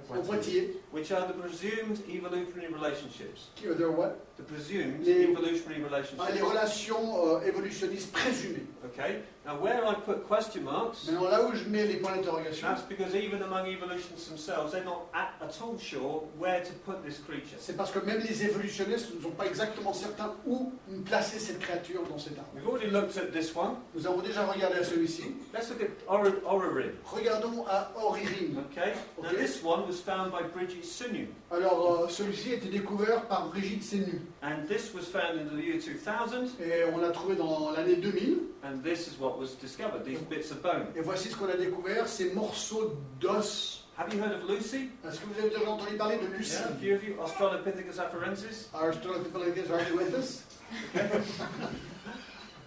[SPEAKER 1] en pointillés.
[SPEAKER 2] which are the presumed evolutionary relationships.
[SPEAKER 1] They're what?
[SPEAKER 2] The presumed
[SPEAKER 1] Les-
[SPEAKER 2] evolutionary
[SPEAKER 1] Les
[SPEAKER 2] relationships.
[SPEAKER 1] relations évolutionnistes présumées.
[SPEAKER 2] Okay? Now, where I put question marks,
[SPEAKER 1] Maintenant là où je mets les points d'interrogation,
[SPEAKER 2] that's because even among evolutionists themselves, they're not at all sure where to put this creature.
[SPEAKER 1] c'est parce que même les évolutionnistes ne sont pas exactement certains où placer cette créature dans cet arbre.
[SPEAKER 2] We've already looked at this one.
[SPEAKER 1] Nous avons déjà regardé à celui-ci.
[SPEAKER 2] Let's look at Oririn.
[SPEAKER 1] Regardons à Oririn.
[SPEAKER 2] Okay? Now,
[SPEAKER 1] Okay.
[SPEAKER 2] this one was found by Bridget Sunyu.
[SPEAKER 1] Alors celui-ci a été découvert par Brigitte Sénu.
[SPEAKER 2] And this was found in the year 2000,
[SPEAKER 1] Et on l'a trouvé dans l'année 2000.
[SPEAKER 2] and this is what was discovered, these bits of bone.
[SPEAKER 1] Et voici ce qu'on a découvert, ces morceaux d'os.
[SPEAKER 2] Have you heard of Lucy?
[SPEAKER 1] Est-ce que vous avez déjà entendu parler de Lucie?
[SPEAKER 2] Yeah, a few of you. Australopithecus afarensis.
[SPEAKER 1] Australopithecus afarensis.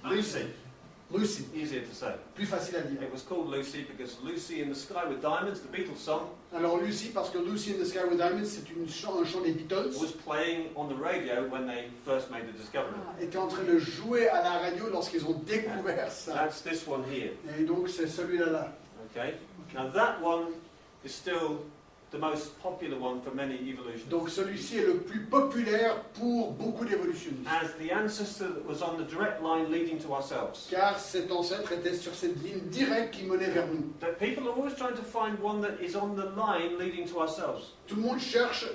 [SPEAKER 2] Lucy.
[SPEAKER 1] Lucy,
[SPEAKER 2] Easier to say.
[SPEAKER 1] plus facile à dire.
[SPEAKER 2] It was called Lucy because Lucy in the Sky with Diamonds, the Beatles song,
[SPEAKER 1] Alors Lucy, parce que Lucy in the Sky with Diamonds, c'est un chant des Beatles,
[SPEAKER 2] was playing on the radio when they first made the discovery.
[SPEAKER 1] était en train de jouer à la radio lorsqu'ils ont découvert ça.
[SPEAKER 2] That's this one here.
[SPEAKER 1] Et donc c'est celui-là là.
[SPEAKER 2] Okay? Now that one is still the most popular one for many evolutionists.
[SPEAKER 1] Donc celui-ci est le plus populaire pour beaucoup d'évolutionnistes.
[SPEAKER 2] As the ancestor that was on the direct line leading to ourselves.
[SPEAKER 1] Car cet ancêtre était sur cette ligne directe qui menait vers nous.
[SPEAKER 2] That people are always trying to find one that is on the line leading to ourselves.
[SPEAKER 1] Tout le monde cherche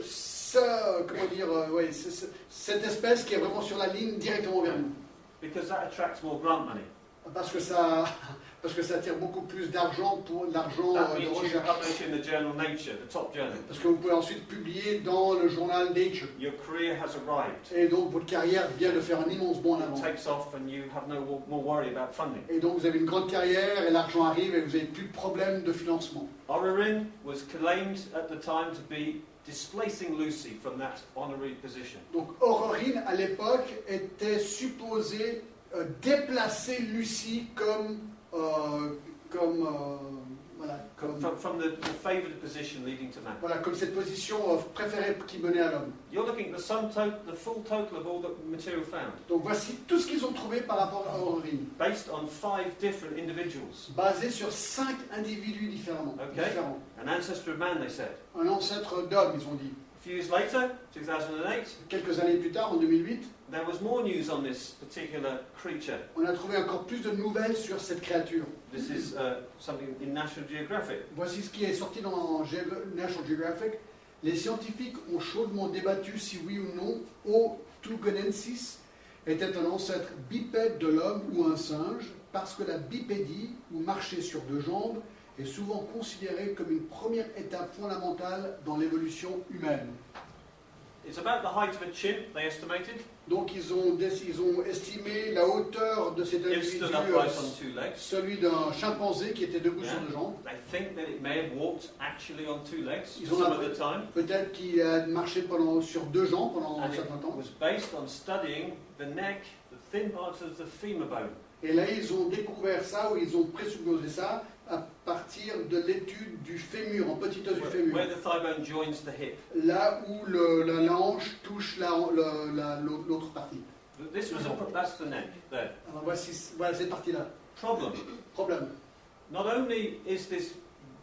[SPEAKER 1] cette espèce qui est vraiment sur la ligne directement vers nous.
[SPEAKER 2] Because that attracts more grant money.
[SPEAKER 1] Parce que ça attire beaucoup plus d'argent pour l'argent
[SPEAKER 2] That
[SPEAKER 1] de
[SPEAKER 2] means you
[SPEAKER 1] recherche.
[SPEAKER 2] publish in the journal Nature, the top journal.
[SPEAKER 1] Parce que vous pouvez ensuite publier dans le journal Nature.
[SPEAKER 2] Your career has arrived.
[SPEAKER 1] Et donc votre carrière vient de faire un immense bond en
[SPEAKER 2] It
[SPEAKER 1] avant.
[SPEAKER 2] takes off and you have no more worry about funding.
[SPEAKER 1] Et donc vous avez une grande carrière et l'argent arrive et vous n'avez plus de problème de financement.
[SPEAKER 2] Oririn was claimed at the time to be displacing Lucy from that honorary position.
[SPEAKER 1] Donc Aurorine à l'époque était supposé déplacer Lucie comme
[SPEAKER 2] From the favoured position leading to man.
[SPEAKER 1] cette position préférée qui menait à l'homme.
[SPEAKER 2] You're looking at the full total of all the material found,
[SPEAKER 1] Donc voici tout ce qu'ils ont trouvé par rapport à Aurorine,
[SPEAKER 2] based on 5 different individuals.
[SPEAKER 1] basé sur 5 individus différents.
[SPEAKER 2] Okay. An ancestor of man, they said.
[SPEAKER 1] Un ancêtre d'homme, ils ont dit.
[SPEAKER 2] A few years later, 2008,
[SPEAKER 1] Quelques années plus tard, en 2008,
[SPEAKER 2] there was more news on this particular creature.
[SPEAKER 1] on a trouvé encore plus de nouvelles sur cette créature.
[SPEAKER 2] This is something in National Geographic.
[SPEAKER 1] Voici ce qui est sorti dans National Geographic. Les scientifiques ont chaudement débattu si oui ou non Otugonensis était un ancêtre bipède de l'homme ou un singe, parce que la bipédie, ou marcher sur 2 jambes, est souvent considérée comme une première étape fondamentale dans l'évolution humaine.
[SPEAKER 2] It's about the height of a chimp, they estimated.
[SPEAKER 1] Donc ils ont estimé la hauteur de cet
[SPEAKER 2] If
[SPEAKER 1] individu,
[SPEAKER 2] stood upright on two legs.
[SPEAKER 1] celui d'un chimpanzé qui était debout sur deux jambes.
[SPEAKER 2] They think that it may have walked actually on two legs
[SPEAKER 1] Ils
[SPEAKER 2] some
[SPEAKER 1] ont
[SPEAKER 2] of the time.
[SPEAKER 1] peut-être qu'il a marché sur deux jambes pendant un
[SPEAKER 2] And it
[SPEAKER 1] certain temps.
[SPEAKER 2] was based on studying the neck, the thin parts of the femur bone.
[SPEAKER 1] Et là, ils ont découvert ça, ou ils ont présupposé ça, à partir de l'étude du fémur, en petit os du fémur.
[SPEAKER 2] Where the thigh bone joins the hip.
[SPEAKER 1] Là où la hanche touche l'autre partie.
[SPEAKER 2] That's the neck, there.
[SPEAKER 1] Alors voilà cette partie-là.
[SPEAKER 2] Problem.
[SPEAKER 1] Problème.
[SPEAKER 2] Not only is this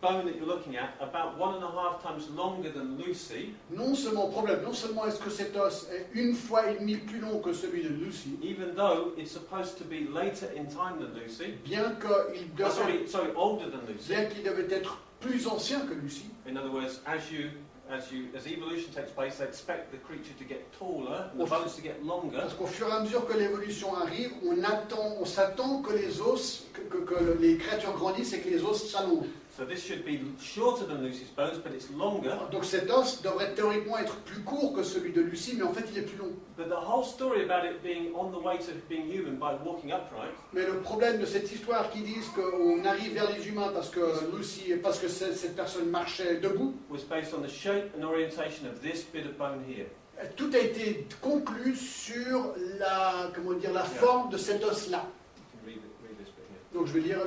[SPEAKER 2] bone that you're looking at about 1.5 times longer than Lucy,
[SPEAKER 1] Non seulement est-ce que cet os est 1,5 fois plus long que celui de Lucy,
[SPEAKER 2] even though it's supposed to be later in time than Lucy.
[SPEAKER 1] bien qu'il
[SPEAKER 2] Sorry, older than Lucy.
[SPEAKER 1] devait être plus ancien que Lucy.
[SPEAKER 2] In other words, as evolution takes place, they expect the creature to get taller and the bones to get longer.
[SPEAKER 1] Parce qu'au fur et à mesure que l'évolution arrive, on s'attend que les os, que les créatures grandissent et que les os s'allongent.
[SPEAKER 2] So this should be shorter than Lucy's bones, but it's longer.
[SPEAKER 1] Donc cet os devrait théoriquement être plus court que celui de Lucy, mais en fait il est plus long.
[SPEAKER 2] But the whole story about it being on the way to being human by walking upright
[SPEAKER 1] Mais le problème de cette histoire qui disent qu'on arrive vers les humains parce que cette personne marchait debout,
[SPEAKER 2] was based on the shape and orientation of this bit of bone here.
[SPEAKER 1] tout a été conclu sur la forme de cet os-là.
[SPEAKER 2] You can read this bit here.
[SPEAKER 1] Donc je vais dire,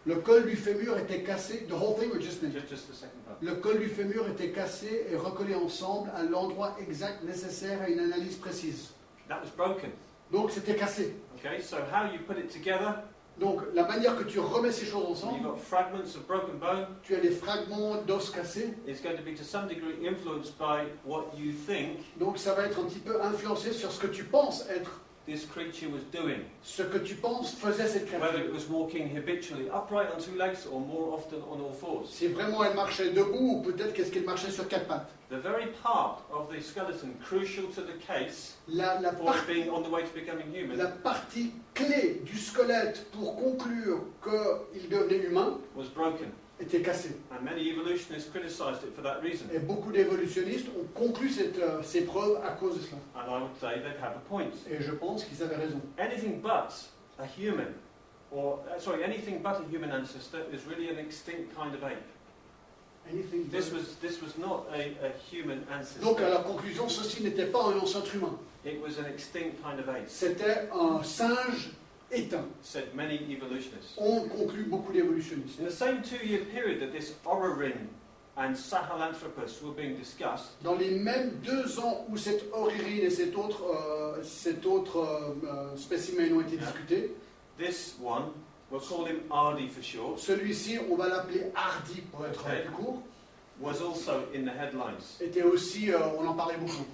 [SPEAKER 1] le col du fémur était cassé, the whole thing or just
[SPEAKER 2] Just the second part.
[SPEAKER 1] le col du fémur était cassé et recollé ensemble à l'endroit exact nécessaire à une analyse précise.
[SPEAKER 2] That was broken.
[SPEAKER 1] Donc c'était cassé.
[SPEAKER 2] Okay, so how you put it together,
[SPEAKER 1] Donc la manière que tu remets ces choses
[SPEAKER 2] you've
[SPEAKER 1] ensemble,
[SPEAKER 2] got fragments of broken bone,
[SPEAKER 1] tu as des fragments d'os cassés,
[SPEAKER 2] is going to be to some degree influenced by what you think
[SPEAKER 1] donc ça va être un petit peu influencé sur ce que tu penses être,
[SPEAKER 2] this creature was doing.
[SPEAKER 1] ce que tu penses faisait cette
[SPEAKER 2] Whether
[SPEAKER 1] créature.
[SPEAKER 2] it was walking habitually upright on two legs or more often on all fours.
[SPEAKER 1] Si vraiment elle marchait debout ou peut-être qu'est-ce qu'elle marchait sur quatre pattes.
[SPEAKER 2] The very part of the skeleton crucial to the case
[SPEAKER 1] La
[SPEAKER 2] for it being on the way to becoming human
[SPEAKER 1] partie clé du squelette pour conclure qu'il devenait humain
[SPEAKER 2] was broken.
[SPEAKER 1] était cassée.
[SPEAKER 2] And many evolutionists criticized it for that reason.
[SPEAKER 1] Et beaucoup d'évolutionnistes ont conclu ces preuves à cause de cela.
[SPEAKER 2] And I would say they'd have a point.
[SPEAKER 1] Et je pense qu'ils avaient raison.
[SPEAKER 2] Anything but a human, anything but a human ancestor is really an extinct kind of ape.
[SPEAKER 1] Anything
[SPEAKER 2] This
[SPEAKER 1] but-
[SPEAKER 2] was not a human ancestor.
[SPEAKER 1] Donc à la conclusion, ceci n'était pas un ancêtre humain.
[SPEAKER 2] It was an extinct kind of ape,
[SPEAKER 1] C'était un singe éteint.
[SPEAKER 2] said many evolutionists.
[SPEAKER 1] On conclut beaucoup d'évolutionnistes.
[SPEAKER 2] In the same 2-year period that this Orrorin and Sahelanthropus were being discussed,
[SPEAKER 1] Dans les mêmes 2 ans où cette oririne et cet autre spécimen ont été discutés,
[SPEAKER 2] this one, we'll call him Ardi for short,
[SPEAKER 1] celui-ci, on va l'appeler Hardy pour être
[SPEAKER 2] Okay.
[SPEAKER 1] plus court,
[SPEAKER 2] was also in the headlines.
[SPEAKER 1] était aussi, on en parlait beaucoup.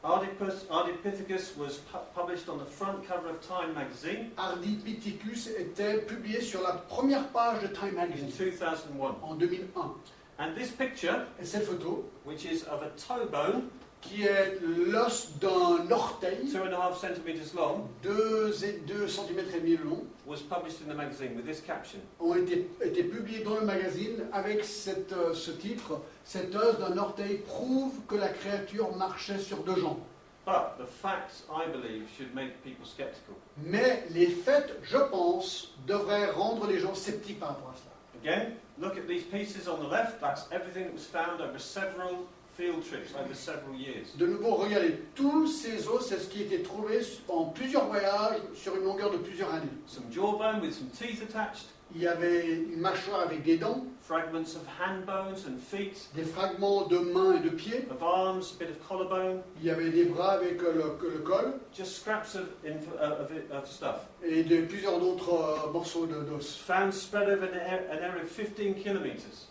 [SPEAKER 2] Ardipithecus was published on the front cover of Time magazine
[SPEAKER 1] Ardipithecus était publié sur la première page de Time
[SPEAKER 2] in
[SPEAKER 1] Magazine
[SPEAKER 2] 2001.
[SPEAKER 1] en 2001.
[SPEAKER 2] And this picture,
[SPEAKER 1] Et cette photo,
[SPEAKER 2] which is of a toe bone,
[SPEAKER 1] qui est l'os d'un orteil,
[SPEAKER 2] 2.5 centimeters long,
[SPEAKER 1] 2 cm et demi de long,
[SPEAKER 2] was published in the magazine with this caption:
[SPEAKER 1] ont été publiés dans le magazine avec ce titre, cet os d'un orteil prouve que la créature marchait sur 2 jambes.
[SPEAKER 2] But the facts, I believe, should make people skeptical.
[SPEAKER 1] Mais les faits, je pense, devraient rendre les gens sceptiques par rapport à cela.
[SPEAKER 2] Again, look at these pieces on the left. That's everything that was found over several field trips over several years.
[SPEAKER 1] De nouveau, regardez, tous ces os, c'est ce qui a été trouvé en plusieurs voyages sur une longueur de plusieurs années.
[SPEAKER 2] Some jawbone with some teeth attached,
[SPEAKER 1] Il y avait une mâchoire avec des dents,
[SPEAKER 2] fragments of hand bones and feet,
[SPEAKER 1] des fragments de mains et de pieds,
[SPEAKER 2] of arms, a bit of collarbone,
[SPEAKER 1] il y avait des bras avec le col
[SPEAKER 2] just scraps of stuff.
[SPEAKER 1] et plusieurs d'autres morceaux d'os.
[SPEAKER 2] Found spread over an area of 15 kilometers.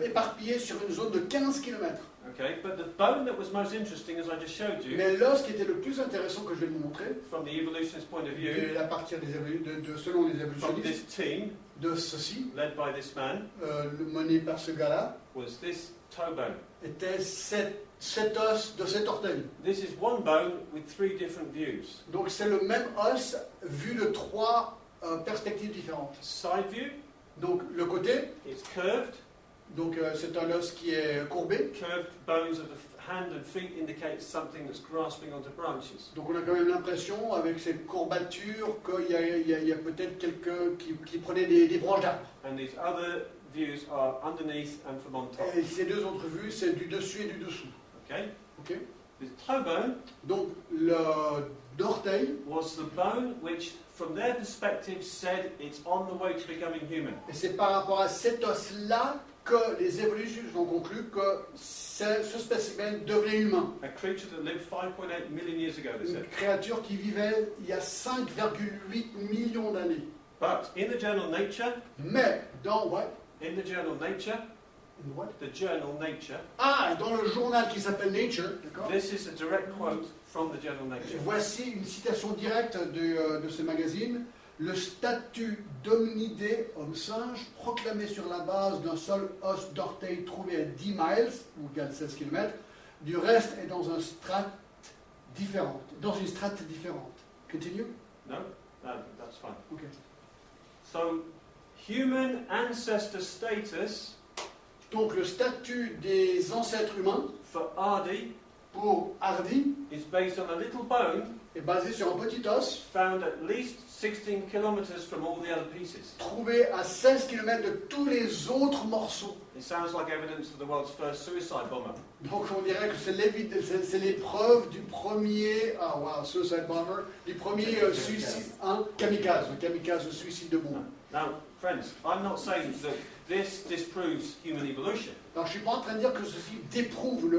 [SPEAKER 1] Éparpillés sur une zone de 15 km.
[SPEAKER 2] Okay, but the bone that was most interesting, as I just showed you,
[SPEAKER 1] Mais l'os qui était le plus intéressant que je vais vous montrer,
[SPEAKER 2] from the evolutionist point of view,
[SPEAKER 1] de la partie selon les
[SPEAKER 2] from
[SPEAKER 1] évolutionnistes,
[SPEAKER 2] this team,
[SPEAKER 1] de ceci,
[SPEAKER 2] led by this man,
[SPEAKER 1] mené par ce gars-là,
[SPEAKER 2] was this toe bone.
[SPEAKER 1] était cet os de cet orteil.
[SPEAKER 2] This is one bone with 3 different views.
[SPEAKER 1] Donc c'est le même os vu de 3 perspectives différentes.
[SPEAKER 2] Side view,
[SPEAKER 1] Donc le côté,
[SPEAKER 2] it's curved,
[SPEAKER 1] Donc c'est un os qui est courbé.
[SPEAKER 2] Curved bones of the hand and feet indicate something that's grasping onto branches.
[SPEAKER 1] Donc on a quand même l'impression, avec cette courbature, qu'il y a peut-être quelqu'un qui prenait des branches d'arbres.
[SPEAKER 2] And these other views are underneath and from on top.
[SPEAKER 1] Et ces deux autres vues, c'est du dessus et du dessous.
[SPEAKER 2] Okay?
[SPEAKER 1] Okay.
[SPEAKER 2] The toe bone
[SPEAKER 1] Donc l'orteil,
[SPEAKER 2] was the bone which, from their perspective, said it's on the way to becoming human.
[SPEAKER 1] et c'est par rapport à cet os-là que les évolutionnistes ont conclu que ce spécimen devenait humain.
[SPEAKER 2] A creature that lived 5.8 million years ago, they
[SPEAKER 1] Une
[SPEAKER 2] said.
[SPEAKER 1] créature qui vivait il y a 5,8 millions d'années.
[SPEAKER 2] But in the journal Nature,
[SPEAKER 1] Mais dans what?
[SPEAKER 2] in the journal Nature,
[SPEAKER 1] In what?
[SPEAKER 2] the journal Nature,
[SPEAKER 1] Ah, dans le journal qui s'appelle Nature, d'accord?
[SPEAKER 2] this is a direct quote from the journal Nature.
[SPEAKER 1] Voici une citation directe de ce magazine. Le statut d'hominidé, homme-singe, proclamé sur la base d'un seul os d'orteil trouvé à 10 miles, ou égale 16 km, du reste est dans une strate différente. Continue?
[SPEAKER 2] No? No, that's fine.
[SPEAKER 1] Okay.
[SPEAKER 2] So, human ancestor status
[SPEAKER 1] Donc le statut des ancêtres humains,
[SPEAKER 2] for Ardi
[SPEAKER 1] pour Hardy,
[SPEAKER 2] is based on a little bone
[SPEAKER 1] est basé sur un petit os
[SPEAKER 2] found at least 16 kilometers from all the other pieces.
[SPEAKER 1] trouvé à 16 km de tous les autres morceaux.
[SPEAKER 2] It sounds like evidence of the world's first suicide bomber.
[SPEAKER 1] Donc on dirait que c'est l'épreuve du premier, suicide bomber, du premier suicide, kamikaze, le kamikaze, le suicide de bombe.
[SPEAKER 2] Now, friends, I'm not saying that this disproves human evolution.
[SPEAKER 1] Alors je ne suis pas en train de dire que ceci déprouve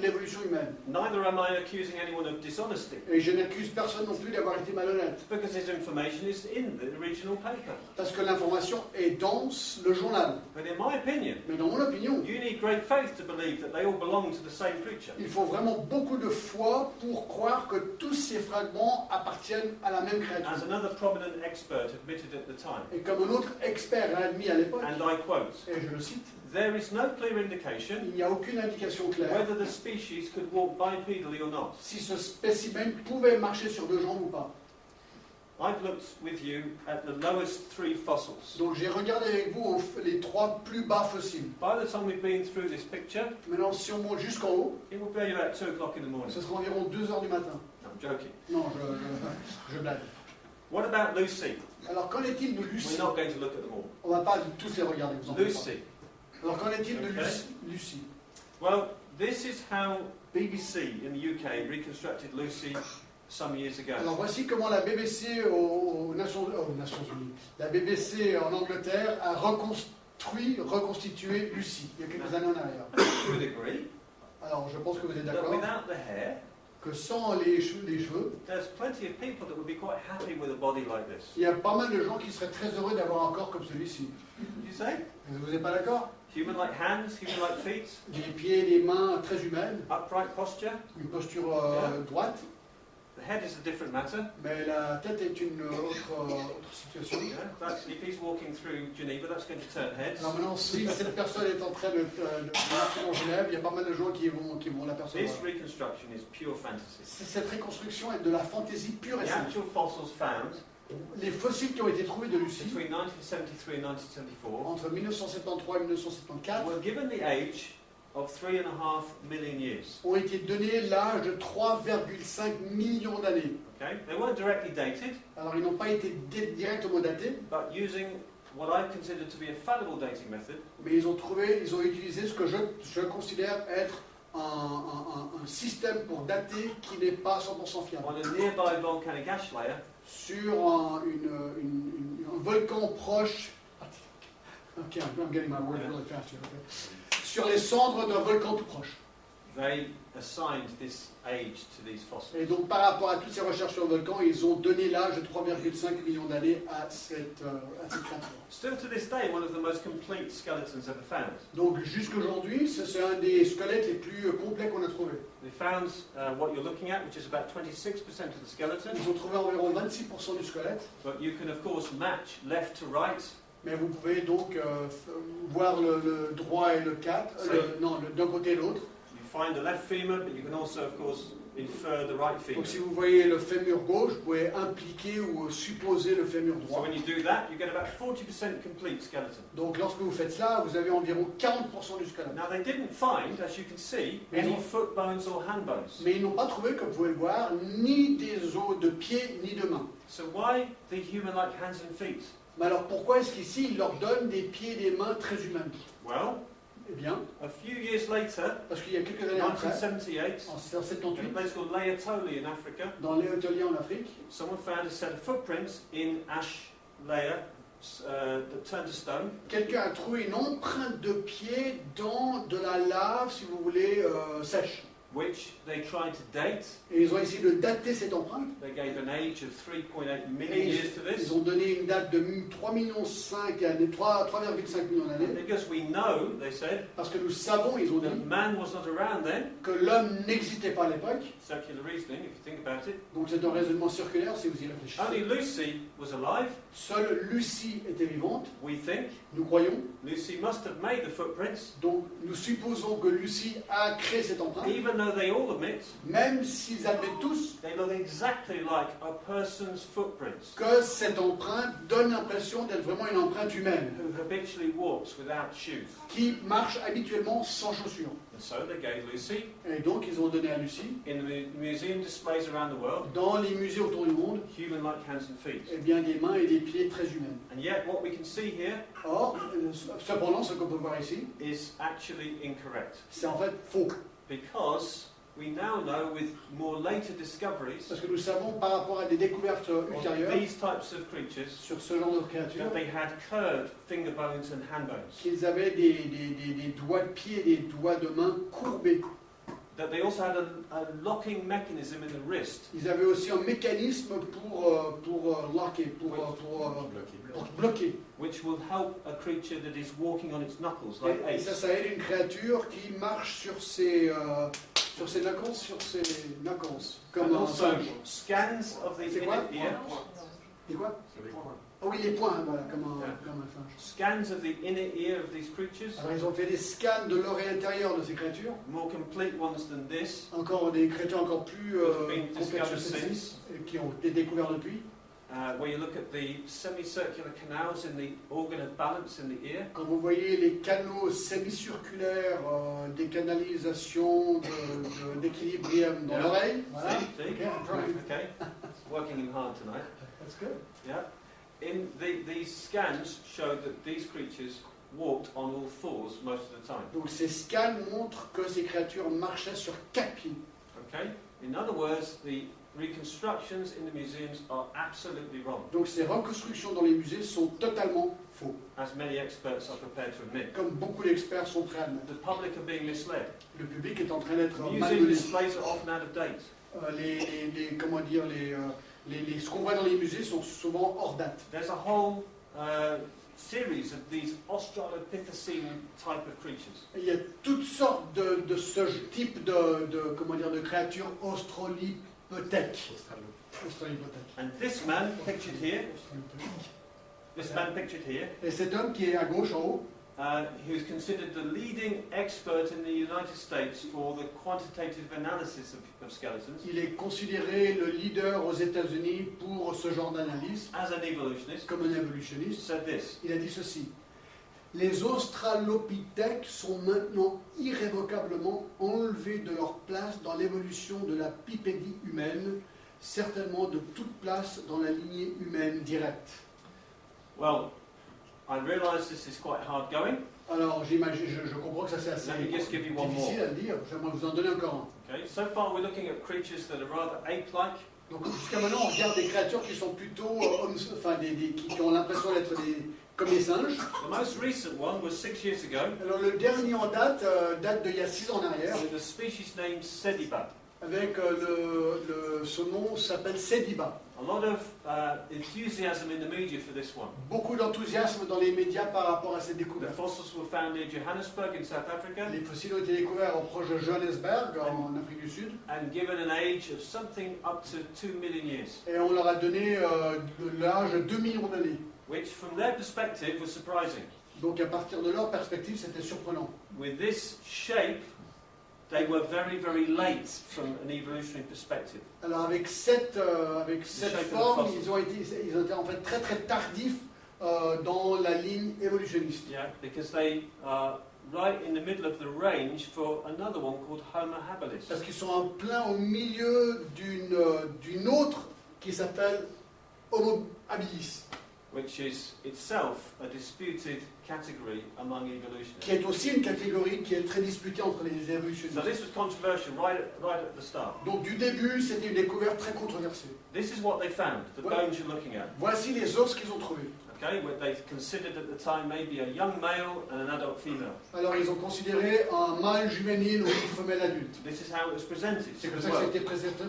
[SPEAKER 1] l'évolution humaine.
[SPEAKER 2] Neither am I accusing anyone of dishonesty,
[SPEAKER 1] Et je n'accuse personne non plus d'avoir été malhonnête.
[SPEAKER 2] because this information is in the original paper.
[SPEAKER 1] Parce que l'information est dans le journal.
[SPEAKER 2] But in my opinion,
[SPEAKER 1] Mais dans mon opinion,
[SPEAKER 2] you need great faith to believe that they all belong to the same creature.
[SPEAKER 1] il faut vraiment beaucoup de foi pour croire que tous ces fragments appartiennent à la même
[SPEAKER 2] As
[SPEAKER 1] créature.
[SPEAKER 2] another prominent expert admitted at the time,
[SPEAKER 1] Et comme un autre expert l'a admis à l'époque,
[SPEAKER 2] and I quote,
[SPEAKER 1] et je le cite,
[SPEAKER 2] there is no clear indication
[SPEAKER 1] il n'y a aucune indication claire
[SPEAKER 2] whether the species could walk bipedally or not.
[SPEAKER 1] si ce spécimen pouvait marcher sur deux jambes ou pas.
[SPEAKER 2] I've looked with you at the lowest 3 fossils.
[SPEAKER 1] Donc j'ai regardé avec vous les trois plus bas fossiles.
[SPEAKER 2] By the time we've been through this picture,
[SPEAKER 1] Maintenant, si on monte jusqu'en haut,
[SPEAKER 2] it will be about 2 o'clock in the morning.
[SPEAKER 1] ce sera environ 2 heures du matin.
[SPEAKER 2] No, I'm joking.
[SPEAKER 1] Non, je blague.
[SPEAKER 2] What about Lucy?
[SPEAKER 1] Alors qu'en est-il de
[SPEAKER 2] We're
[SPEAKER 1] Lucie?
[SPEAKER 2] not going to look at them all.
[SPEAKER 1] On ne va pas tous les regarder, vous en faites pas.
[SPEAKER 2] Lucy.
[SPEAKER 1] Alors qu'en est-il de
[SPEAKER 2] Okay.
[SPEAKER 1] Lucie?
[SPEAKER 2] Well, this is how BBC in the UK reconstructed Lucy some years ago.
[SPEAKER 1] Alors voici comment la BBC aux Nations Unies, la BBC en Angleterre a reconstitué Lucie, il y a quelques années en arrière.
[SPEAKER 2] You would agree
[SPEAKER 1] Alors je pense que vous êtes
[SPEAKER 2] that
[SPEAKER 1] d'accord
[SPEAKER 2] without the hair,
[SPEAKER 1] que sans les cheveux,
[SPEAKER 2] there's plenty of people that would be quite happy with a body like this.
[SPEAKER 1] il y a pas mal de gens qui seraient très heureux d'avoir un corps comme celui-ci.
[SPEAKER 2] You say?
[SPEAKER 1] Vous n'êtes pas d'accord?
[SPEAKER 2] Human-like hands, human-like feet,
[SPEAKER 1] Des pieds, des mains très humaines,
[SPEAKER 2] upright posture.
[SPEAKER 1] une posture droite,
[SPEAKER 2] The head is a different matter.
[SPEAKER 1] mais la tête est une autre situation.
[SPEAKER 2] Yeah, that's, if he's walking through Geneva, that's going to turn heads.
[SPEAKER 1] Alors maintenant, si cette personne est en train de marcher en Genève, il y a pas mal de gens qui vont l'apercevoir.
[SPEAKER 2] This reconstruction is pure fantasy.
[SPEAKER 1] Cette reconstruction est de la fantaisie pure et
[SPEAKER 2] The
[SPEAKER 1] simple.
[SPEAKER 2] actual fossils found
[SPEAKER 1] Les fossiles qui ont été trouvés de Lucie,
[SPEAKER 2] between 1973 and 1974
[SPEAKER 1] entre 1973 et 1974,
[SPEAKER 2] were given the age of 3.5 million years.
[SPEAKER 1] ont été donnés l'âge de 3,5 millions d'années.
[SPEAKER 2] Okay? They weren't directly dated,
[SPEAKER 1] Alors ils n'ont pas été directement datés,
[SPEAKER 2] but using what I consider to be a fallible dating method,
[SPEAKER 1] mais ils ont utilisé ce que je considère être un système pour dater qui n'est pas 100% fiable.
[SPEAKER 2] on a nearby volcanic ash layer,
[SPEAKER 1] Sur un volcan proche. Ok, I'm getting my word really fast here. Okay. Sur les cendres d'un volcan tout proche.
[SPEAKER 2] they assigned this age to these fossils.
[SPEAKER 1] Et donc par rapport à toutes ces recherches sur le volcan, ils ont donné l'âge de 3,5 millions d'années à cette créature.
[SPEAKER 2] Still to this day, one of the most complete skeletons ever found.
[SPEAKER 1] Donc jusqu'aujourd'hui, c'est un des squelettes les plus complets qu'on a trouvé.
[SPEAKER 2] They found what you're looking at, which is about 26% of the skeleton,
[SPEAKER 1] Ils ont trouvé environ 26% du squelette,
[SPEAKER 2] but you can of course match left to right.
[SPEAKER 1] mais vous pouvez donc voir le droit et le 4, d'un côté et l'autre.
[SPEAKER 2] You find the left femur, but you can also of course infer the right femur.
[SPEAKER 1] Donc si vous voyez le fémur gauche, vous pouvez impliquer ou supposer le fémur
[SPEAKER 2] So
[SPEAKER 1] droit.
[SPEAKER 2] when you do that, you get about 40% complete skeleton.
[SPEAKER 1] Donc lorsque vous faites cela, vous avez environ 40% du squelette.
[SPEAKER 2] Now they didn't find, as you can see, any foot bones or hand bones.
[SPEAKER 1] Mais ils n'ont pas trouvé, comme vous pouvez le voir, ni des os de pieds ni de mains.
[SPEAKER 2] So why the human-like hands and feet?
[SPEAKER 1] Mais alors pourquoi est-ce qu'ici il leur donne des pieds et des mains très humains?
[SPEAKER 2] Well,
[SPEAKER 1] Eh bien,
[SPEAKER 2] a few years later,
[SPEAKER 1] parce qu'il y a quelques années après,
[SPEAKER 2] 1978,
[SPEAKER 1] en
[SPEAKER 2] in a
[SPEAKER 1] 78,
[SPEAKER 2] place called Laetoli in Africa,
[SPEAKER 1] dans l'Éotolie en Afrique,
[SPEAKER 2] someone found a set of footprints in ash layer that turned to stone.
[SPEAKER 1] quelqu'un a trouvé une empreinte de pied dans de la lave, si vous voulez, sèche.
[SPEAKER 2] Which they tried to date.
[SPEAKER 1] Et ils ont essayé de dater cette empreinte.
[SPEAKER 2] They gave an age of 3.8 million
[SPEAKER 1] Et
[SPEAKER 2] years to this.
[SPEAKER 1] ils ont donné une date de 3,5 millions d'années.
[SPEAKER 2] Because we know, they said,
[SPEAKER 1] Parce que nous savons, ils ont
[SPEAKER 2] that
[SPEAKER 1] dit,
[SPEAKER 2] man was not around then.
[SPEAKER 1] que l'homme n'existait pas à l'époque.
[SPEAKER 2] Circular reasoning, if you think about it.
[SPEAKER 1] Donc c'est un raisonnement circulaire si vous y réfléchissez.
[SPEAKER 2] Only Lucy was alive,
[SPEAKER 1] Seule Lucie était vivante,
[SPEAKER 2] we think.
[SPEAKER 1] nous croyons.
[SPEAKER 2] Lucy must have made the footprints,
[SPEAKER 1] Donc nous supposons que Lucie a créé cette empreinte.
[SPEAKER 2] even though they all admit
[SPEAKER 1] Même s'ils admettent tous
[SPEAKER 2] they look exactly like a person's footprints
[SPEAKER 1] que cette empreinte donne l'impression d'être vraiment une empreinte humaine,
[SPEAKER 2] who habitually walks without shoes.
[SPEAKER 1] qui marche habituellement sans chaussures.
[SPEAKER 2] And so they gave Lucy,
[SPEAKER 1] Et donc ils ont donné à Lucie,
[SPEAKER 2] in the museum displays around the world,
[SPEAKER 1] dans les musées autour du monde,
[SPEAKER 2] human-like hands and feet.
[SPEAKER 1] eh bien, des mains et des pieds très humains.
[SPEAKER 2] And yet what we can see here
[SPEAKER 1] Or, cependant, ce qu'on peut voir ici,
[SPEAKER 2] is actually incorrect.
[SPEAKER 1] c'est en fait faux.
[SPEAKER 2] Because we now know with more later discoveries
[SPEAKER 1] Parce que nous savons par rapport à des découvertes
[SPEAKER 2] of
[SPEAKER 1] ultérieures
[SPEAKER 2] these types of creatures
[SPEAKER 1] sur ce genre de créatures,
[SPEAKER 2] that they had curved finger bones and hand bones.
[SPEAKER 1] qu'ils avaient des doigts de pied et des doigts de main courbés.
[SPEAKER 2] That they also had a locking mechanism in the wrist,
[SPEAKER 1] Ils avaient aussi un mécanisme pour locker, pour bloquer.
[SPEAKER 2] which will help a creature that is walking on its knuckles, like
[SPEAKER 1] Et
[SPEAKER 2] Ace.
[SPEAKER 1] ça aide une créature qui marche sur ses knuckles, comme
[SPEAKER 2] And
[SPEAKER 1] un
[SPEAKER 2] also
[SPEAKER 1] singe.
[SPEAKER 2] scans of the
[SPEAKER 1] C'est quoi?
[SPEAKER 2] inner ear,
[SPEAKER 1] Et quoi? Oh oui, les poings, voilà, comme un singe.
[SPEAKER 2] scans of the inner ear of these creatures,
[SPEAKER 1] Alors ils ont fait des scans de l'oreille intérieure de ces créatures,
[SPEAKER 2] more complete ones than this,
[SPEAKER 1] encore des créatures encore plus
[SPEAKER 2] that have been
[SPEAKER 1] complexes que
[SPEAKER 2] discovered
[SPEAKER 1] celles-ci,
[SPEAKER 2] since.
[SPEAKER 1] qui ont été découvertes depuis.
[SPEAKER 2] Where you look at the semicircular canals in the organ of balance in the ear.
[SPEAKER 1] Quand vous voyez les canaux sémicirculaires des canalisations d'équilibrium dans l'oreille, voilà.
[SPEAKER 2] See?
[SPEAKER 1] Okay, I'm trying.
[SPEAKER 2] Okay. It's working in hard tonight.
[SPEAKER 1] That's good.
[SPEAKER 2] Yeah. These scans show that these creatures walked on all fours most of the time.
[SPEAKER 1] Donc ces scans montrent que ces créatures marchaient sur 4 pieds.
[SPEAKER 2] Okay. In other words, the reconstructions in the museums are absolutely wrong,
[SPEAKER 1] Donc ces reconstructions dans les musées sont totalement faux,
[SPEAKER 2] as many experts are prepared to admit.
[SPEAKER 1] comme beaucoup d'experts sont prêts à admettre.
[SPEAKER 2] The public are being misled.
[SPEAKER 1] Le public est en train d'être
[SPEAKER 2] Museum
[SPEAKER 1] malmené.
[SPEAKER 2] displays are often out of date.
[SPEAKER 1] Ce qu'on voit dans les musées sont souvent hors date.
[SPEAKER 2] There's a whole series of these Australopithecine type of creatures.
[SPEAKER 1] Et il y a toutes sortes de ce type de créatures australopithèques.
[SPEAKER 2] And this man pictured here,
[SPEAKER 1] Et cet homme qui est à gauche en haut,
[SPEAKER 2] he was considered the leading expert in the United States for the quantitative analysis of skeletons.
[SPEAKER 1] il est considéré le leader aux États-Unis pour ce genre d'analyse,
[SPEAKER 2] As an evolutionist,
[SPEAKER 1] comme un évolutionniste.
[SPEAKER 2] said this:
[SPEAKER 1] Il a dit ceci: les australopithèques sont maintenant irrévocablement enlevés de leur place dans l'évolution de la pipédie humaine, certainement de toute place dans la lignée humaine directe.
[SPEAKER 2] Well, I realise this is quite hard going.
[SPEAKER 1] Alors j'imagine, je comprends que ça c'est assez
[SPEAKER 2] Let me just give you one
[SPEAKER 1] difficile
[SPEAKER 2] more.
[SPEAKER 1] à dire, j'aimerais vous en donner encore un.
[SPEAKER 2] Okay, so far we're looking at creatures that are rather ape-like.
[SPEAKER 1] Donc jusqu'à maintenant on regarde des créatures qui sont plutôt, qui ont l'impression d'être comme des singes.
[SPEAKER 2] The most recent one was 6 years ago
[SPEAKER 1] Alors le dernier en date, date d'il y a 6 ans en arrière,
[SPEAKER 2] with a species named Sediba.
[SPEAKER 1] avec ce nom s'appelle Sediba.
[SPEAKER 2] A lot of enthusiasm in the media for this one.
[SPEAKER 1] Beaucoup d'enthousiasme dans les médias par rapport à cette
[SPEAKER 2] The
[SPEAKER 1] découverte.
[SPEAKER 2] fossils were found near Johannesburg in South Africa
[SPEAKER 1] Les fossiles ont été découverts proche de Johannesburg, en Afrique du Sud,
[SPEAKER 2] and given an age of something up to 2 million years,
[SPEAKER 1] et on leur a donné l'âge de 2 millions d'années.
[SPEAKER 2] which from their perspective was surprising.
[SPEAKER 1] Donc à partir de leur perspective, c'était surprenant.
[SPEAKER 2] With this shape, they were very, very late from an evolutionary perspective.
[SPEAKER 1] Alors avec cette
[SPEAKER 2] shape
[SPEAKER 1] forme,
[SPEAKER 2] of the
[SPEAKER 1] ils ont été en fait très très tardifs dans la ligne évolutionniste.
[SPEAKER 2] Yeah, because they are right in the middle of the range for another one called Homo habilis.
[SPEAKER 1] Parce qu'ils sont en plein au milieu d'une autre qui s'appelle Homo habilis,
[SPEAKER 2] Which is itself a disputed category among evolutionists.
[SPEAKER 1] qui est aussi une catégorie qui est très disputée entre les
[SPEAKER 2] So
[SPEAKER 1] évolutionnistes.
[SPEAKER 2] this was controversial right at the start.
[SPEAKER 1] Donc du début, c'était une découverte très controversée.
[SPEAKER 2] This is what they found, the
[SPEAKER 1] Well-
[SPEAKER 2] bones you're looking at.
[SPEAKER 1] Voici les os qu'ils ont trouvés.
[SPEAKER 2] Okay, what they considered at the time maybe a young male and an adult female.
[SPEAKER 1] Alors ils ont considéré un mâle juvénile ou une femelle adulte.
[SPEAKER 2] This is how it was presented
[SPEAKER 1] C'est
[SPEAKER 2] to
[SPEAKER 1] comme
[SPEAKER 2] the
[SPEAKER 1] ça que ça a
[SPEAKER 2] world.
[SPEAKER 1] été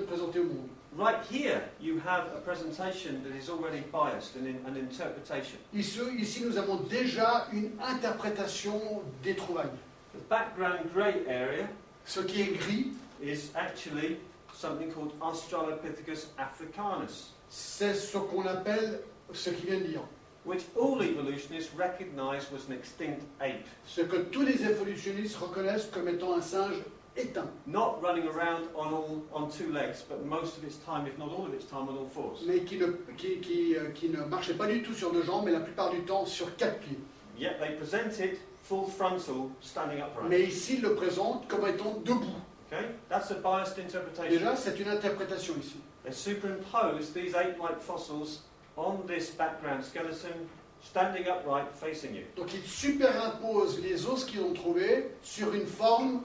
[SPEAKER 1] présenté au monde.
[SPEAKER 2] Right here, you have a presentation that is already biased and an interpretation.
[SPEAKER 1] Ici, nous avons déjà une interprétation des trouvailles.
[SPEAKER 2] The background grey area
[SPEAKER 1] Ce qui est gris,
[SPEAKER 2] is actually something called Australopithecus africanus,
[SPEAKER 1] c'est ce qu'on appelle ce qu'il vient de dire.
[SPEAKER 2] which all evolutionists recognize was an extinct ape,
[SPEAKER 1] Ce que tous les évolutionnistes reconnaissent comme étant un singe éteint,
[SPEAKER 2] not running around on two legs, but most of its time, if not all of its time, on all fours.
[SPEAKER 1] mais qui ne marchait pas du tout sur deux jambes, mais la plupart du temps sur quatre pieds.
[SPEAKER 2] Yet they present it full frontal, standing upright.
[SPEAKER 1] Mais ici, il le présente comme étant debout.
[SPEAKER 2] Okay, that's a biased interpretation.
[SPEAKER 1] Déjà, c'est une interprétation ici.
[SPEAKER 2] They superimpose these ape-like fossils on this background skeleton, standing upright, facing you.
[SPEAKER 1] Donc, il supérimpose les os qu'ils ont trouvés sur une forme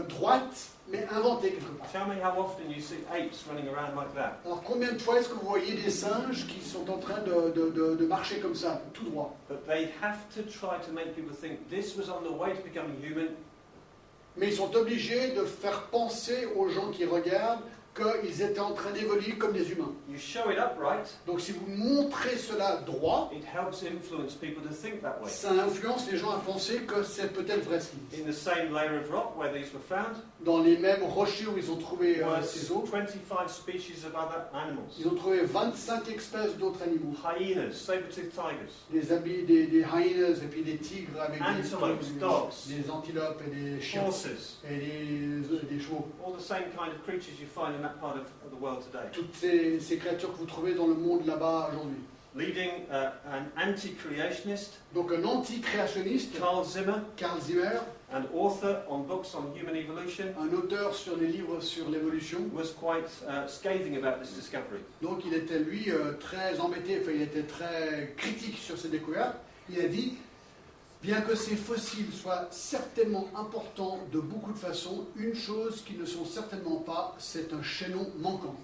[SPEAKER 1] droite, mais inventée quelque part.
[SPEAKER 2] Tell me how often you see apes running around like that.
[SPEAKER 1] Alors, combien de fois est-ce que vous voyez des singes qui sont en train de marcher comme ça, tout droit?
[SPEAKER 2] But they have to try to make people think this was on the way to becoming human.
[SPEAKER 1] Mais ils sont obligés de faire penser aux gens qui regardent qu'ils étaient en train d'évoluer comme des humains.
[SPEAKER 2] You show it upright,
[SPEAKER 1] Donc si vous montrez cela droit,
[SPEAKER 2] it helps influence people to think that way.
[SPEAKER 1] ça influence les gens à penser que c'est peut-être vrai ce qu'ils disent.
[SPEAKER 2] In the same layer of rock where these were found,
[SPEAKER 1] Dans les mêmes rochers où ils ont trouvé
[SPEAKER 2] were
[SPEAKER 1] ces os,
[SPEAKER 2] 25 species of other animals.
[SPEAKER 1] ils ont trouvé 25 espèces d'autres animaux.
[SPEAKER 2] Hyenas, saber-toothed tigers,
[SPEAKER 1] Des hyènes et puis des tigres avec
[SPEAKER 2] antelopes, dogs,
[SPEAKER 1] des antilopes et des chiens
[SPEAKER 2] horses,
[SPEAKER 1] et des chevaux.
[SPEAKER 2] all the same kind of creatures you find in that part of the world today.
[SPEAKER 1] Toutes ces créatures que vous trouvez dans le monde là-bas aujourd'hui.
[SPEAKER 2] Leading an anti-creationist,
[SPEAKER 1] Donc un anti-créationniste,
[SPEAKER 2] Carl Zimmer,
[SPEAKER 1] Carl Zimmer,
[SPEAKER 2] an author on books on human evolution,
[SPEAKER 1] un auteur sur les livres sur l'évolution.
[SPEAKER 2] was quite scathing about this discovery.
[SPEAKER 1] Donc il était lui très embêté, enfin il était très critique sur ces découvertes. Il a dit, bien que ces fossiles soient certainement importants de beaucoup de façons, une chose qu'ils ne sont certainement pas, c'est un chaînon manquant.